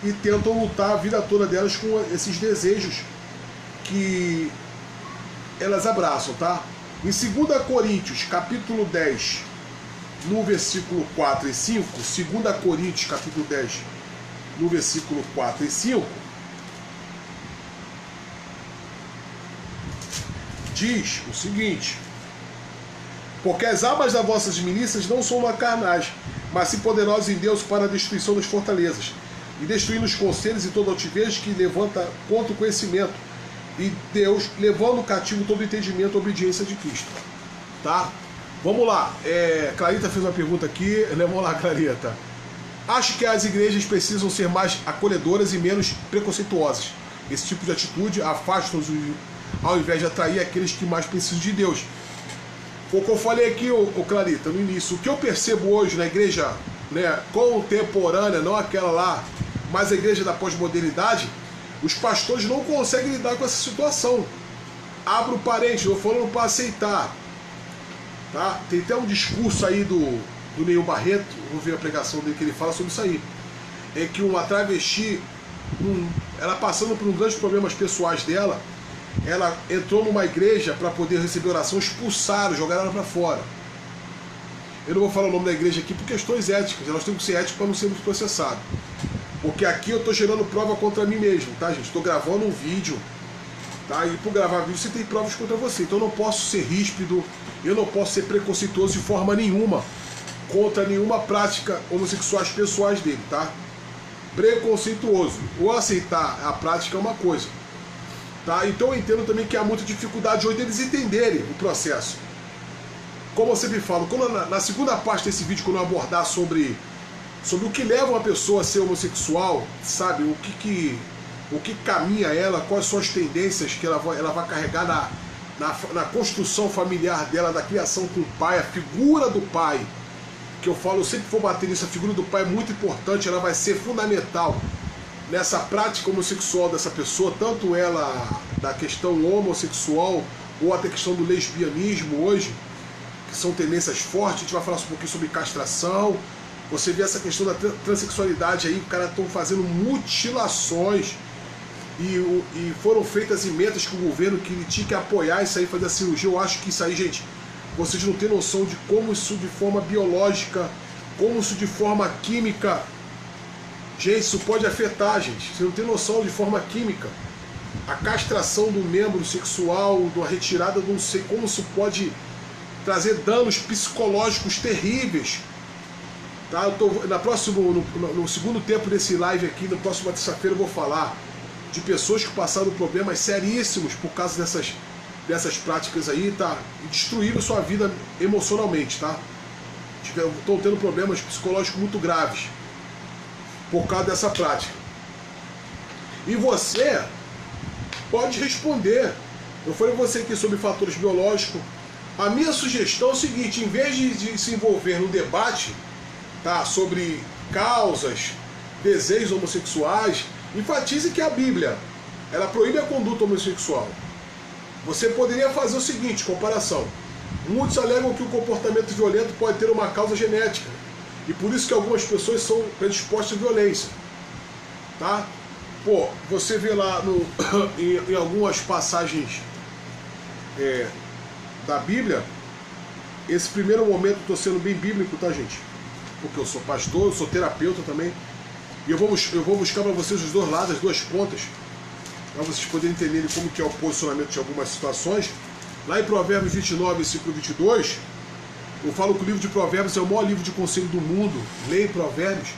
e tentam lutar a vida toda delas com esses desejos que elas abraçam, tá? Em 2 Coríntios, capítulo 10, no versículo 4 e 5, 2 Coríntios, capítulo 10, no versículo 4 e 5, diz o seguinte: porque as armas das vossas milícias não são carnais, mas sim poderosas em Deus para a destruição das fortalezas, e destruindo os conselhos e toda altivez que levanta contra o conhecimento, e Deus levando cativo todo o entendimento e obediência de Cristo. Tá? Vamos lá. Clarita fez uma pergunta aqui. Vamos lá, Clarita. Acho que as igrejas precisam ser mais acolhedoras e menos preconceituosas. Esse tipo de atitude afasta-os ao invés de atrair aqueles que mais precisam de Deus. Foi o que eu falei aqui, Clarita, no início. O que eu percebo hoje na igreja, né, contemporânea, não aquela lá, mas a igreja da pós-modernidade, os pastores não conseguem lidar com essa situação. Abro parênteses, eu falando para aceitar. Tá? Tem até um discurso aí do Neil Barreto, vou ver a pregação dele, que ele fala sobre isso aí. É que uma travesti, ela passando por grandes problemas pessoais dela, ela entrou numa igreja para poder receber oração, expulsaram, jogaram ela para fora. Eu não vou falar o nome da igreja aqui por questões éticas, elas têm que ser éticas para não sermos processados. Porque aqui eu estou gerando prova contra mim mesmo, tá, gente? Estou gravando um vídeo, tá? E por gravar vídeo você tem provas contra você. Então eu não posso ser ríspido, eu não posso ser preconceituoso de forma nenhuma contra nenhuma prática homossexuais pessoais dele, tá? Preconceituoso. Ou aceitar a prática é uma coisa, tá? Então eu entendo também que há muita dificuldade hoje deles entenderem o processo. Como eu sempre falo, quando na segunda parte desse vídeo, quando eu abordar sobre o que leva uma pessoa a ser homossexual, sabe, o que caminha ela, quais são as tendências que ela vai carregar na construção familiar dela, da criação com o pai, a figura do pai, que eu falo, eu sempre vou bater nisso, a figura do pai é muito importante, ela vai ser fundamental nessa prática homossexual dessa pessoa, tanto ela da questão homossexual ou até a questão do lesbianismo hoje, que são tendências fortes. A gente vai falar um pouquinho sobre castração. Você vê essa questão da transexualidade aí, os caras estão fazendo mutilações e foram feitas emendas que o governo que ele tinha que apoiar isso aí, fazer a cirurgia. Eu acho que isso aí, gente, vocês não têm noção de como isso de forma biológica, como isso de forma química, gente, isso pode afetar, gente. Você não tem noção de forma química. A castração do membro sexual, da retirada de um ser, como isso pode trazer danos psicológicos terríveis. Tá? Eu tô, no segundo tempo desse live aqui, na próxima terça-feira, eu vou falar de pessoas que passaram problemas seríssimos por causa dessas práticas aí, tá? E destruíram sua vida emocionalmente, tá? Estão tendo problemas psicológicos muito graves por causa dessa prática. E você pode responder. Eu falei com você aqui sobre fatores biológicos. A minha sugestão é o seguinte: em vez de se envolver no debate, tá, sobre causas, desejos homossexuais, enfatize que a Bíblia, ela proíbe a conduta homossexual. Você poderia fazer o seguinte, comparação. Muitos alegam que o comportamento violento pode ter uma causa genética, e por isso que algumas pessoas são predispostas à violência. Tá? Pô, você vê lá em algumas passagens da Bíblia, esse primeiro momento, estou sendo bem bíblico, tá, gente? Porque eu sou pastor, eu sou terapeuta também, e eu vou buscar para vocês os dois lados, as duas pontas, para vocês poderem entenderem como que é o posicionamento de algumas situações. Lá em Provérbios 29, versículo 22, eu falo que o livro de Provérbios é o maior livro de conselho do mundo. Leia Provérbios.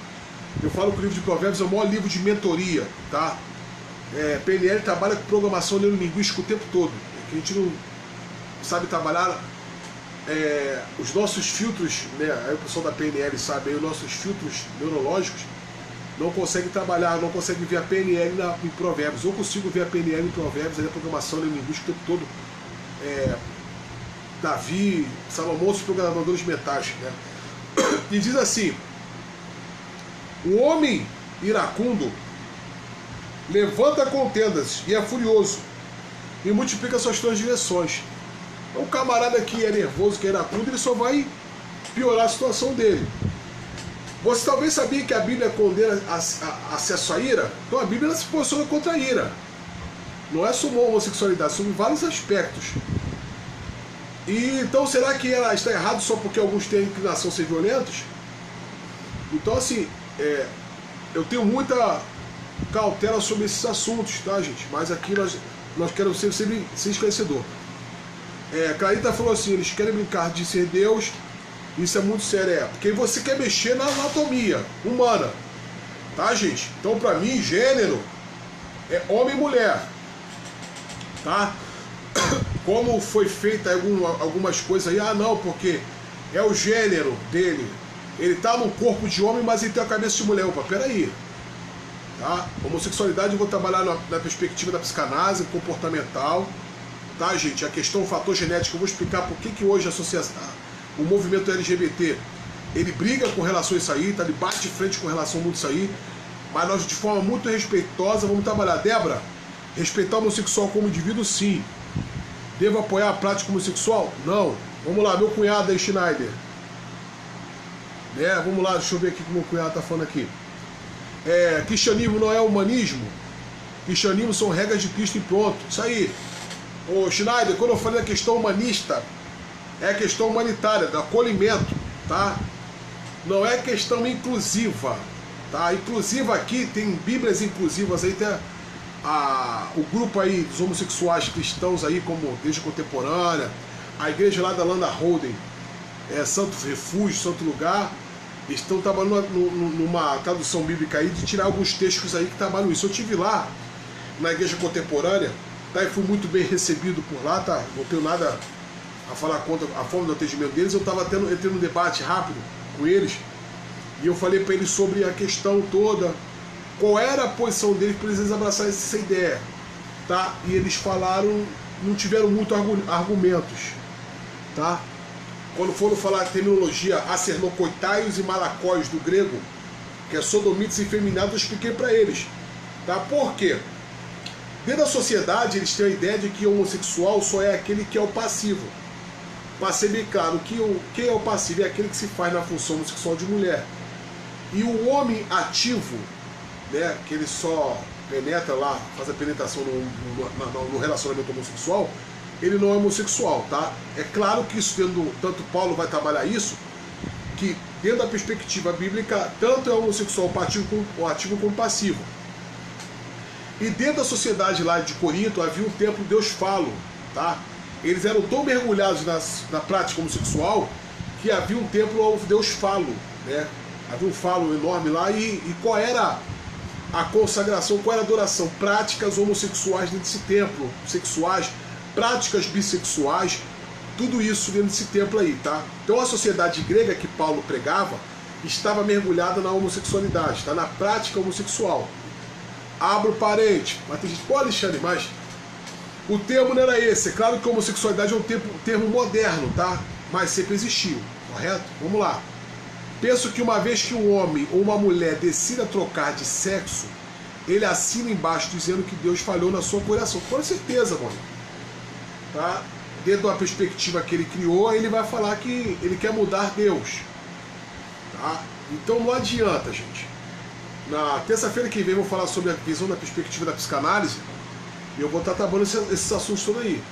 Eu falo que o livro de Provérbios é o maior livro de mentoria, tá? PNL trabalha com programação neurolinguística o tempo todo. A gente não sabe trabalhar os nossos filtros, né? Aí o pessoal da PNL sabe, aí os nossos filtros neurológicos não conseguem trabalhar, não conseguem ver a PNL em Provérbios. Eu consigo ver a PNL em Provérbios, aí a programação neurolinguística o tempo todo. Davi, Salomão, os programadores mentais, né? E diz assim: o homem iracundo levanta contendas e é furioso e multiplica suas transgressões. O camarada que é nervoso, que é iracundo, ele só vai piorar a situação dele. Você talvez sabia que a Bíblia condena acesso à ira? Então a Bíblia se posiciona contra a ira. Não é sobre a homossexualidade, sobre vários aspectos. E então será que ela está errada só porque alguns têm a inclinação a ser violentos? Então assim, eu tenho muita cautela sobre esses assuntos, tá, gente? Mas aqui nós queremos ser esclarecedor. Clarita falou assim: eles querem brincar de ser Deus. Isso é muito sério, porque você quer mexer na anatomia humana, tá, gente? Então, pra mim, gênero é homem e mulher, tá? Como foi feita algumas coisas aí, não, porque é o gênero dele, ele tá no corpo de homem, mas ele tem a cabeça de mulher. Opa, peraí, tá? Homossexualidade eu vou trabalhar na perspectiva da psicanálise comportamental, tá, gente? A questão do fator genético, eu vou explicar por que hoje o movimento LGBT, ele briga com relação a isso aí, tá? Ele bate de frente com relação a muito isso aí, mas nós de forma muito respeitosa vamos trabalhar. Débora, respeitar o homossexual como indivíduo, sim. Devo apoiar a prática homossexual? Não. Vamos lá, meu cunhado aí, Schneider. Vamos lá, deixa eu ver aqui o que meu cunhado tá falando aqui. Cristianismo não é humanismo? Cristianismo são regras de Cristo e pronto. Isso aí. Ô Schneider, quando eu falei da questão humanista, é a questão humanitária, do acolhimento, tá? Não é questão inclusiva, tá? Inclusiva aqui, tem bíblias inclusivas aí, tem o grupo aí dos homossexuais cristãos aí, como Igreja Contemporânea, a igreja lá da Landa Holden, Santo Refúgio, Santo Lugar, estão trabalhando numa tradução bíblica aí, de tirar alguns textos aí que trabalham isso. Eu estive lá, na Igreja Contemporânea, tá? E fui muito bem recebido por lá, tá? Não tenho nada a falar contra a forma do atendimento deles. Eu estava tendo um debate rápido com eles, e eu falei para eles sobre a questão toda, qual era a posição deles para eles abraçarem essa ideia, tá? E eles falaram, não tiveram muito argumentos, tá? Quando foram falar a terminologia acernocoitaios e malacóios do grego, que é sodomitas e efeminados, eu expliquei para eles Tá? Por quê? Dentro da sociedade eles têm a ideia de que o homossexual só é aquele que é o passivo. Para ser bem claro, quem é o passivo é aquele que se faz na função homossexual de mulher. E o homem ativo, que ele só penetra lá, faz a penetração no relacionamento homossexual, ele não é homossexual, tá? É claro que isso, tanto Paulo vai trabalhar isso, que dentro da perspectiva bíblica, tanto é homossexual ativo como passivo. E dentro da sociedade lá de Corinto havia um templo Deus Falo, tá? Eles eram tão mergulhados na prática homossexual que havia um templo ao Deus Falo, né? Havia um falo enorme lá e qual era a consagração, qual era a adoração? Práticas homossexuais dentro desse templo, sexuais, práticas bissexuais, tudo isso dentro desse templo aí, tá? Então a sociedade grega que Paulo pregava estava mergulhada na homossexualidade, tá? Na prática homossexual. Abro parente, mas tem gente, pô, Alexandre, mas o termo não era esse. É claro que a homossexualidade é um termo moderno, tá? Mas sempre existiu, correto? Vamos lá. Penso que uma vez que um homem ou uma mulher decida trocar de sexo, ele assina embaixo dizendo que Deus falhou na sua criação. Com certeza, mano. Tá? Dentro da perspectiva que ele criou, ele vai falar que ele quer mudar Deus. Tá? Então não adianta, gente. Na terça-feira que vem eu vou falar sobre a visão da perspectiva da psicanálise. E eu vou estar trabalhando esses assuntos todos aí.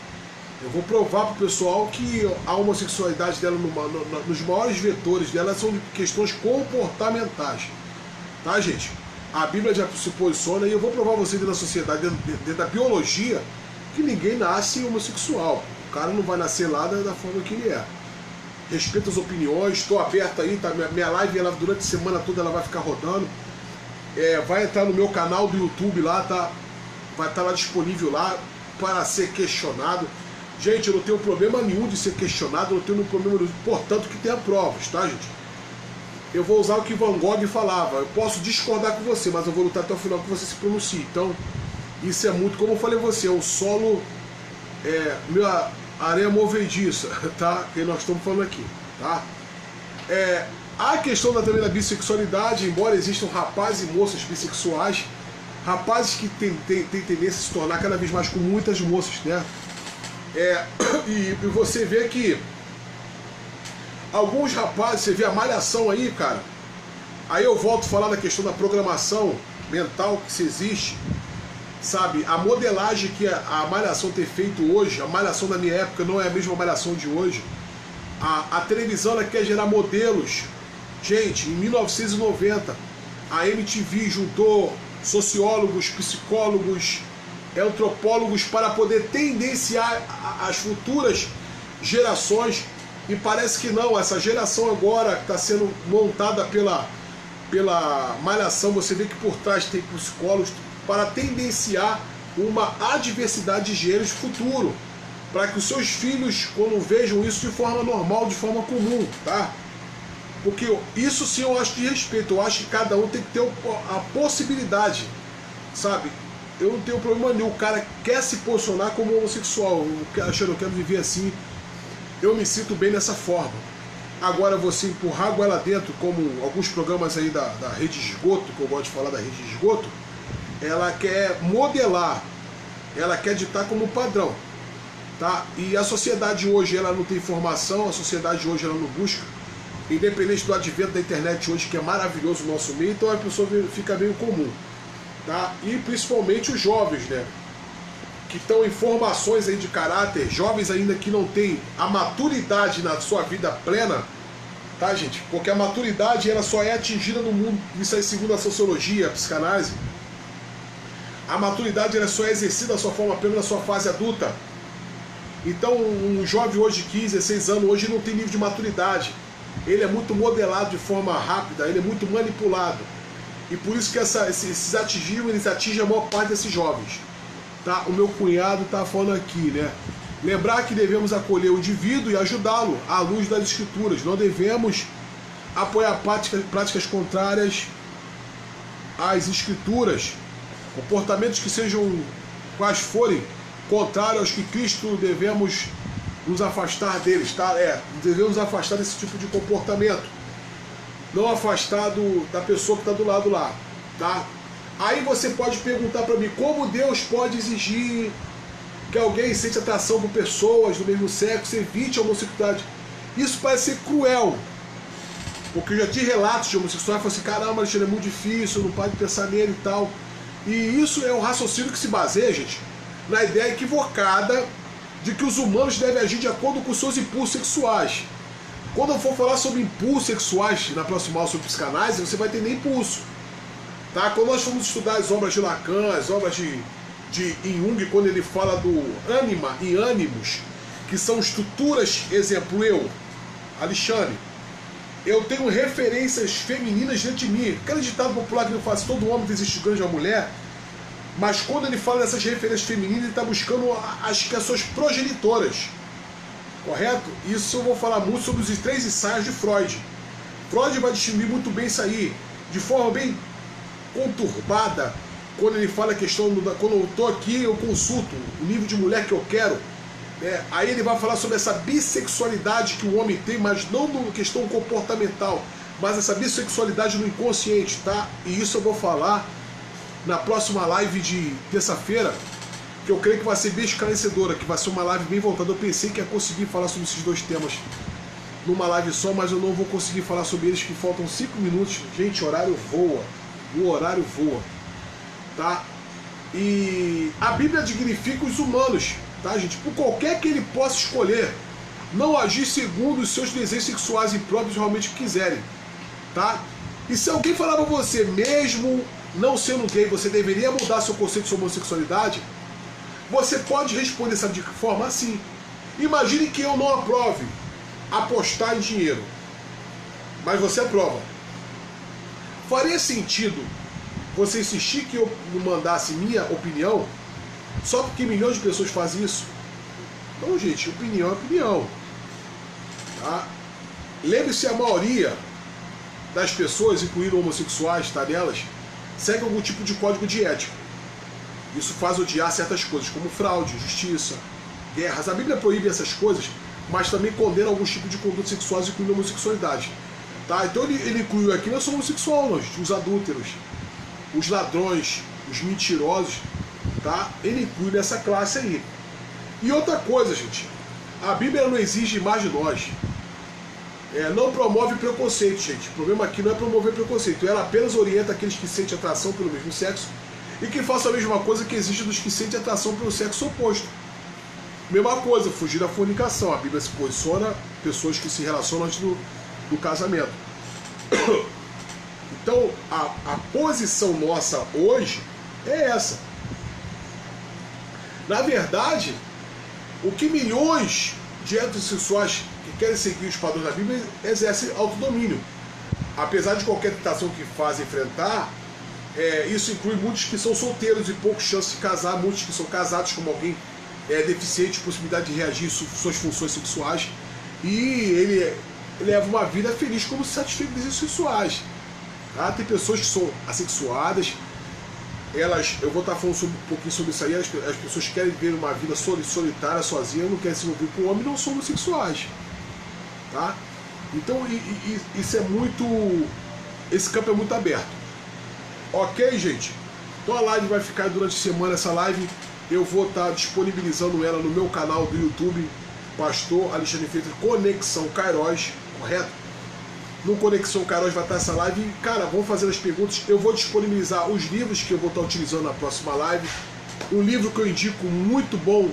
Eu vou provar para o pessoal que a homossexualidade dela, nos maiores vetores dela, são questões comportamentais. Tá, gente? A Bíblia já se posiciona e eu vou provar a vocês dentro da sociedade, dentro da biologia, que ninguém nasce homossexual. O cara não vai nascer lá da forma que ele é. Respeito as opiniões, estou aberto aí, tá? Minha live ela, durante a semana toda ela vai ficar rodando. Vai entrar no meu canal do YouTube lá, tá? Vai estar lá disponível lá para ser questionado. Gente, eu não tenho problema nenhum de ser questionado, eu não tenho problema nenhum, portanto que tenha provas, tá, gente? Eu vou usar o que Van Gogh falava, eu posso discordar com você, mas eu vou lutar até o final que você se pronuncie. Então, isso é muito, como eu falei a você, é um solo, minha areia movediça, tá? Que nós estamos falando aqui, tá? A questão também da bissexualidade, embora existam rapazes e moças bissexuais, rapazes que têm tendência a se tornar cada vez mais com muitas moças, né? E você vê que alguns rapazes, você vê a malhação aí, cara. Aí eu volto a falar da questão da programação mental que se existe, sabe? A modelagem que a malhação tem feito hoje, a malhação da minha época não é a mesma malhação de hoje. A televisão ela quer gerar modelos. Gente, em 1990, a MTV juntou sociólogos, psicólogos, antropólogos para poder tendenciar as futuras gerações, e parece que não, essa geração agora está sendo montada pela malhação. Você vê que por trás tem psicólogos para tendenciar uma adversidade de gêneros futuro, para que os seus filhos, quando vejam isso de forma normal, de forma comum, tá? Porque isso sim eu acho de respeito, eu acho que cada um tem que ter a possibilidade, sabe? Eu não tenho problema nenhum, o cara quer se posicionar como homossexual, eu quero viver assim, eu me sinto bem dessa forma. Agora você empurrar água lá dentro, como alguns programas aí da rede de esgoto, que eu gosto de falar da rede de esgoto, ela quer modelar, ela quer ditar como padrão, tá? E a sociedade hoje ela não tem informação, a sociedade hoje ela não busca, independente do advento da internet hoje, que é maravilhoso no nosso meio, então a pessoa fica meio comum. Tá? E principalmente os jovens, né? Que estão em formações aí de caráter, jovens ainda que não têm a maturidade na sua vida plena, tá, gente? Porque a maturidade ela só é atingida no mundo, isso aí segundo a sociologia, a psicanálise. A maturidade ela só é exercida da sua forma plena na sua fase adulta. Então um jovem hoje de 15, 16 anos, hoje não tem nível de maturidade. Ele é muito modelado de forma rápida, ele é muito manipulado. E por isso que esses eles atingem a maior parte desses jovens. Tá? O meu cunhado está falando aqui, né? Lembrar que devemos acolher o indivíduo e ajudá-lo à luz das escrituras. Não devemos apoiar práticas contrárias às escrituras. Comportamentos que sejam, quais forem, contrários aos que Cristo, devemos nos afastar deles, tá? Devemos afastar desse tipo de comportamento. Não afastar da pessoa que está do lado lá, tá? Aí você pode perguntar para mim, como Deus pode exigir que alguém sente atração por pessoas do mesmo sexo, evite a homossexualidade? Isso parece ser cruel, porque eu já tive relatos de homossexuais que falam assim, caramba, Alexandre, é muito difícil, não pode pensar nele e tal. E isso é um raciocínio que se baseia, gente, na ideia equivocada de que os humanos devem agir de acordo com seus impulsos sexuais. Quando eu for falar sobre impulsos sexuais na próxima aula sobre psicanálise, você vai entender impulso. Tá? Quando nós formos estudar as obras de Lacan, as obras de Jung, quando ele fala do ânima e ânimos, que são estruturas, exemplo, eu, Alexandre, eu tenho referências femininas dentro de mim. Aquele ditado popular que ele fala, todo homem desiste de grande uma mulher, mas quando ele fala dessas referências femininas, ele está buscando as suas progenitoras. Correto? Isso eu vou falar muito sobre os 3 ensaios de Freud. Freud vai distinguir muito bem isso aí, de forma bem conturbada, quando ele fala a questão, quando eu estou aqui, eu consulto o nível de mulher que eu quero, aí ele vai falar sobre essa bissexualidade que o homem tem, mas não na questão comportamental, mas essa bissexualidade no inconsciente, tá? E isso eu vou falar na próxima live de terça-feira, que eu creio que vai ser bem esclarecedora, que vai ser uma live bem voltada. Eu pensei que ia conseguir falar sobre esses 2 temas numa live só, mas eu não vou conseguir falar sobre eles, que faltam 5 minutos. Gente, o horário voa. O horário voa. Tá? E a Bíblia dignifica os humanos, tá, gente? Por qualquer que ele possa escolher, não agir segundo os seus desejos sexuais impróprios realmente quiserem, tá? E se alguém falar pra você, mesmo não sendo gay, você deveria mudar seu conceito de homossexualidade, você pode responder, sabe de que forma? Assim. Imagine que eu não aprove apostar em dinheiro, mas você aprova. Faria sentido você insistir que eu mandasse minha opinião só porque milhões de pessoas fazem isso? Então, gente, opinião é opinião. Tá? Lembre-se, a maioria das pessoas, incluindo homossexuais, tá, delas, segue algum tipo de código de ética. Isso faz odiar certas coisas, como fraude, injustiça, guerras. A Bíblia proíbe essas coisas, mas também condena alguns tipos de condutas sexuais, incluindo a homossexualidade. Tá? Então ele incluiu aqui, não é só homossexual, não, os adúlteros, os ladrões, os mentirosos, tá? Ele inclui nessa classe aí. E outra coisa, gente, a Bíblia não exige mais de nós. Não promove preconceito, gente. O problema aqui não é promover preconceito. Ela apenas orienta aqueles que sentem atração pelo mesmo sexo e que façam a mesma coisa que exige dos que sentem atração pelo sexo oposto. Mesma coisa, fugir da fornicação. A Bíblia se posiciona pessoas que se relacionam antes do casamento. Então, a posição nossa hoje é essa. Na verdade, o que milhões de heterossexuais que querem seguir os padrões da Bíblia exercem autodomínio. Apesar de qualquer tentação que fazem enfrentar, isso inclui muitos que são solteiros e poucas chances de casar, muitos que são casados como alguém deficiente, possibilidade de reagir suas funções sexuais, e ele leva uma vida feliz como se satisfeito de desejos sexuais. Tá? Tem pessoas que são assexuadas, eu vou estar falando um pouquinho sobre isso aí, as pessoas querem viver uma vida solitária, sozinha, não querem se envolver com o homem, não são homossexuais. Tá? Então isso é muito... Esse campo é muito aberto. Ok, gente? Então a live vai ficar durante a semana, essa live eu vou estar disponibilizando ela no meu canal do YouTube, Pastor Alexandre Freitas, Conexão Kairos, correto? No Conexão Kairos vai estar essa live e, cara, vamos fazer as perguntas. Eu vou disponibilizar os livros que eu vou estar utilizando na próxima live. Um livro que eu indico muito bom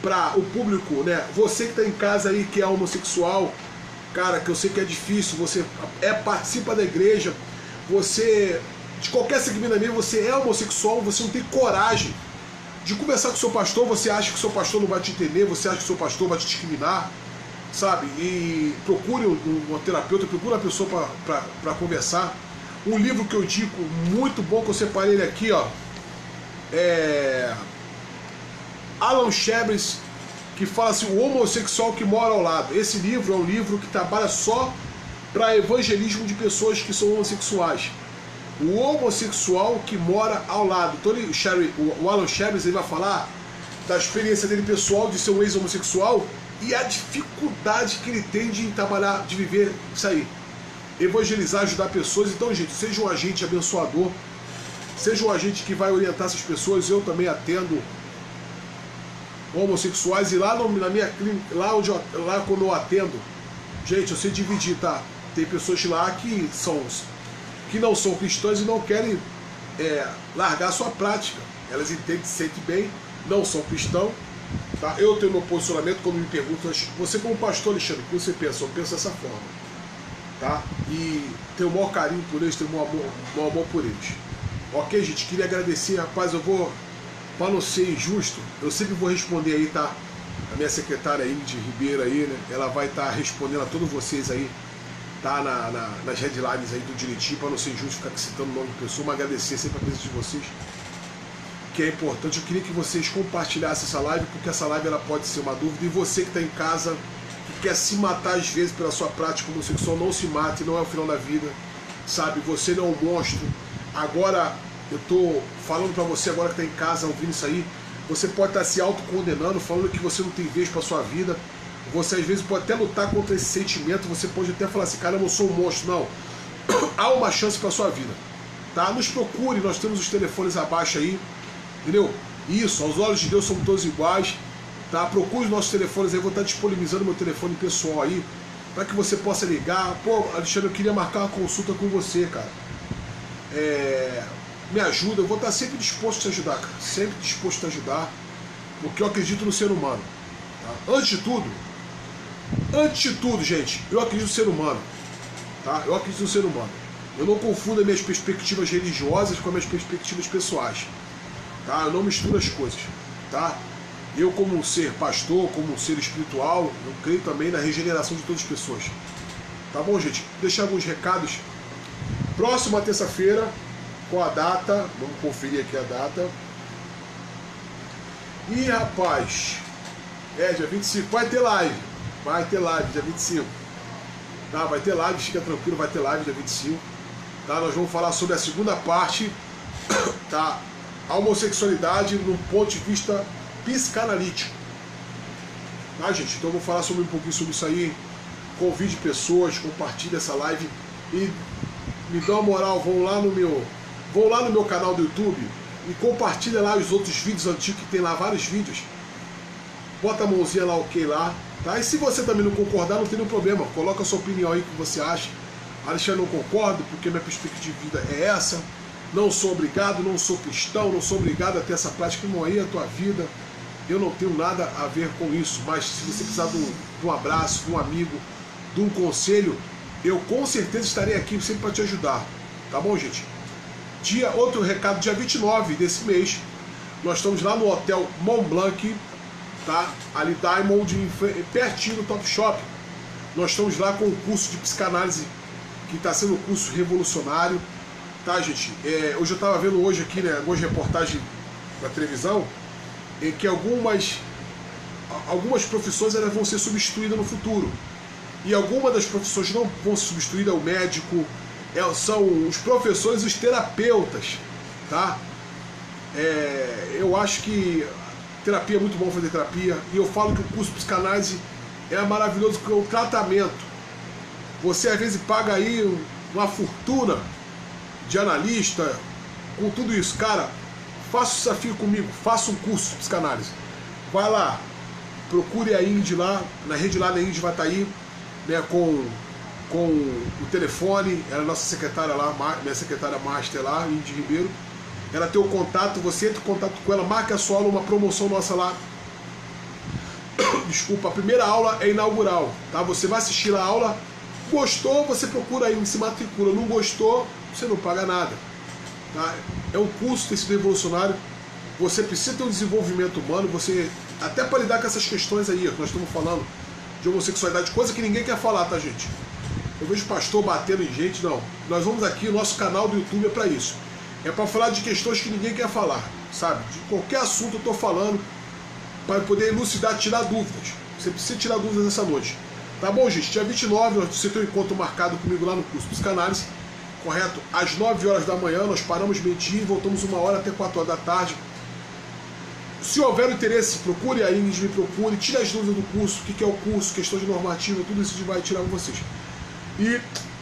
para o público, né? Você que está em casa aí, que é homossexual, cara, que eu sei que é difícil, você participa da igreja, você, de qualquer segmento da minha, você é homossexual, você não tem coragem de conversar com o seu pastor, você acha que o seu pastor não vai te entender, você acha que o seu pastor vai te discriminar, sabe? E procure um terapeuta, procure uma pessoa para conversar. Um livro que eu digo muito bom, que eu separei ele aqui, ó, Alan Shebres, que fala assim, o homossexual que mora ao lado. Esse livro é um livro que trabalha só para evangelismo de pessoas que são homossexuais. O homossexual que mora ao lado. Então o Alan Shebres, ele vai falar da experiência dele pessoal de ser um ex-homossexual e a dificuldade que ele tem de trabalhar, de viver isso aí. Evangelizar, ajudar pessoas. Então, gente, seja um agente abençoador, seja um agente que vai orientar essas pessoas. Eu também atendo homossexuais, e lá na minha clínica, lá quando eu atendo, gente, eu sei dividir, tá? Tem pessoas lá que não são cristãs e não querem largar a sua prática. Elas entendem, se sentem bem, não são cristãos, tá? Eu tenho meu posicionamento. Quando me perguntam, você como pastor, Alexandre, o que você pensa? Eu penso dessa forma, tá? E tenho o maior carinho por eles, tenho o maior amor por eles. Ok, gente? Queria agradecer, rapaz. Eu vou, para não ser injusto, eu sempre vou responder aí, tá? A minha secretária Ingrid Ribeiro aí, né? Ela vai estar respondendo a todos vocês aí, tá? Nas headlines aí do direitinho, para não ser injusto ficar citando o nome de pessoa, mas agradecer sempre a presença de vocês, que é importante. Eu queria que vocês compartilhassem essa live, porque essa live ela pode ser uma dúvida, e você que está em casa, que quer se matar às vezes pela sua prática homossexual, não se mate, não é o final da vida, sabe? Você não é um monstro. Agora, eu tô falando para você agora que está em casa ouvindo isso aí, você pode estar se autocondenando, falando que você não tem vez para sua vida. Você às vezes pode até lutar contra esse sentimento, você pode até falar assim, cara, eu não sou um monstro. Não, há uma chance para sua vida, tá? Nos procure, nós temos os telefones abaixo aí, entendeu? Isso, aos olhos de Deus somos todos iguais, tá? Procure os nossos telefones aí, vou estar disponibilizando meu telefone pessoal aí, para que você possa ligar. Pô, Alexandre, eu queria marcar uma consulta com você, cara. Me ajuda, eu vou estar sempre disposto a te ajudar, cara. Sempre disposto a ajudar, porque eu acredito no ser humano, tá? Antes de tudo, gente, eu acredito no ser humano, tá? Eu acredito no ser humano. Eu não confundo as minhas perspectivas religiosas com as minhas perspectivas pessoais, tá? Eu não misturo as coisas, tá? Eu, como um ser pastor, como um ser espiritual, eu creio também na regeneração de todas as pessoas. Tá bom, gente? Vou deixar alguns recados. Próxima terça-feira, com a data, vamos conferir aqui a data. Ih, rapaz, dia 25, vai ter live dia 25. Tá, vai ter live, fica tranquilo, vai ter live dia 25. Tá, nós vamos falar sobre a segunda parte, tá? A homossexualidade no ponto de vista psicanalítico. Tá, gente? Então eu vou falar um pouquinho sobre isso aí. Convide pessoas, compartilhe essa live e me dá uma moral, vão lá no meu canal do YouTube e compartilha lá os outros vídeos antigos, que tem lá vários vídeos. Bota a mãozinha lá, ok lá, tá? E se você também não concordar, não tem nenhum problema, coloca a sua opinião aí, o que você acha. Alexandre, não concordo, porque minha perspectiva de vida é essa, não sou obrigado, não sou cristão, não sou obrigado a ter essa prática, irmão, aí é a tua vida, eu não tenho nada a ver com isso. Mas se você precisar de um abraço, de um amigo, de um conselho, eu com certeza estarei aqui sempre para te ajudar, tá bom, gente? Outro recado, dia 29 desse mês, nós estamos lá no Hotel Mont Blanc, tá? Ali Diamond, pertinho do Top Shop. Nós estamos lá com o curso de psicanálise, que está sendo um curso revolucionário, tá, gente? Hoje eu estava vendo aqui, né, algumas reportagens na televisão, em que algumas profissões elas vão ser substituídas no futuro. E algumas das profissões não vão ser substituídas, é o médico, são os professores e os terapeutas, tá? Eu acho que terapia é muito bom fazer terapia, e eu falo que o curso de psicanálise é maravilhoso, porque é um tratamento. Você às vezes paga aí uma fortuna de analista, com tudo isso. Cara, faça o desafio comigo, faça um curso de psicanálise. Vai lá, procure a Ingrid lá, na rede lá da Ingrid vai estar aí, né, com o telefone, ela é nossa secretária lá, minha secretária master lá, Ingrid Ribeiro. Ela tem o contato, você entra em contato com ela, marca a sua aula, uma promoção nossa lá. Desculpa, a primeira aula é inaugural, tá? Você vai assistir a aula, gostou, você procura aí, se matricula, não gostou, você não paga nada, tá? É um curso tem sido revolucionário, você precisa ter um desenvolvimento humano, você até para lidar com essas questões aí, que nós estamos falando de homossexualidade, coisa que ninguém quer falar, tá, gente? Eu vejo pastor batendo em gente, não. Nós vamos aqui, o nosso canal do YouTube é para isso. É para falar de questões que ninguém quer falar, sabe? De qualquer assunto eu estou falando, para poder elucidar, tirar dúvidas. Você precisa tirar dúvidas essa noite. Tá bom, gente? Dia 29, você tem um encontro marcado comigo lá no curso de psicanálise, correto? Às 9 horas da manhã, nós paramos meio-dia e voltamos 1 hora até 4 horas da tarde. Se houver interesse, procure a Ingrid, me procure, tire as dúvidas do curso, o que é o curso, questão de normativa, tudo isso a gente vai tirar com vocês. E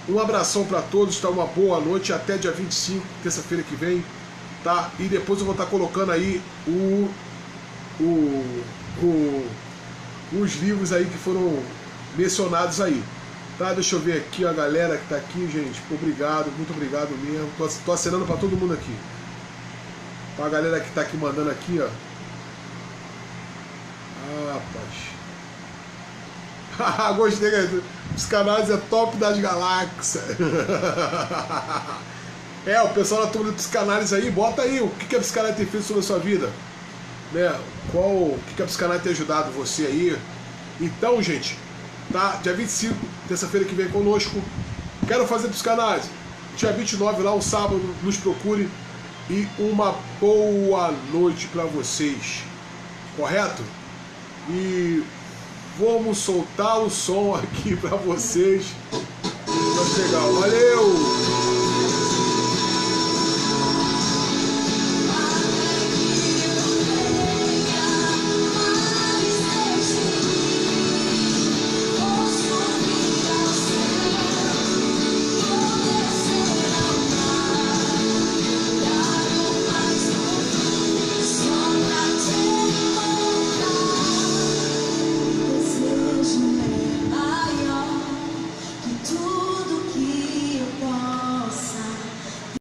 um abração para todos, tá? Uma boa noite, até dia 25, terça-feira que vem. tá? E depois eu vou estar colocando aí os livros aí que foram mencionados aí, tá? Deixa eu ver aqui a galera que tá aqui, gente. Obrigado, muito obrigado mesmo. Tô acenando para todo mundo aqui. Pra galera que tá aqui mandando aqui, ó. Ah, rapaz. Gostei, cara. Psicanálise é top das galáxias. O pessoal da turma de psicanálise aí, bota aí o que a psicanálise tem feito sobre a sua vida, né? O que a psicanálise tem ajudado você aí. Então, gente, tá? Dia 25, terça-feira que vem conosco. Quero fazer psicanálise. Dia 29 lá, um sábado, nos procure. E uma boa noite para vocês. Correto? E vamos soltar o som aqui para vocês. Tá legal. Valeu!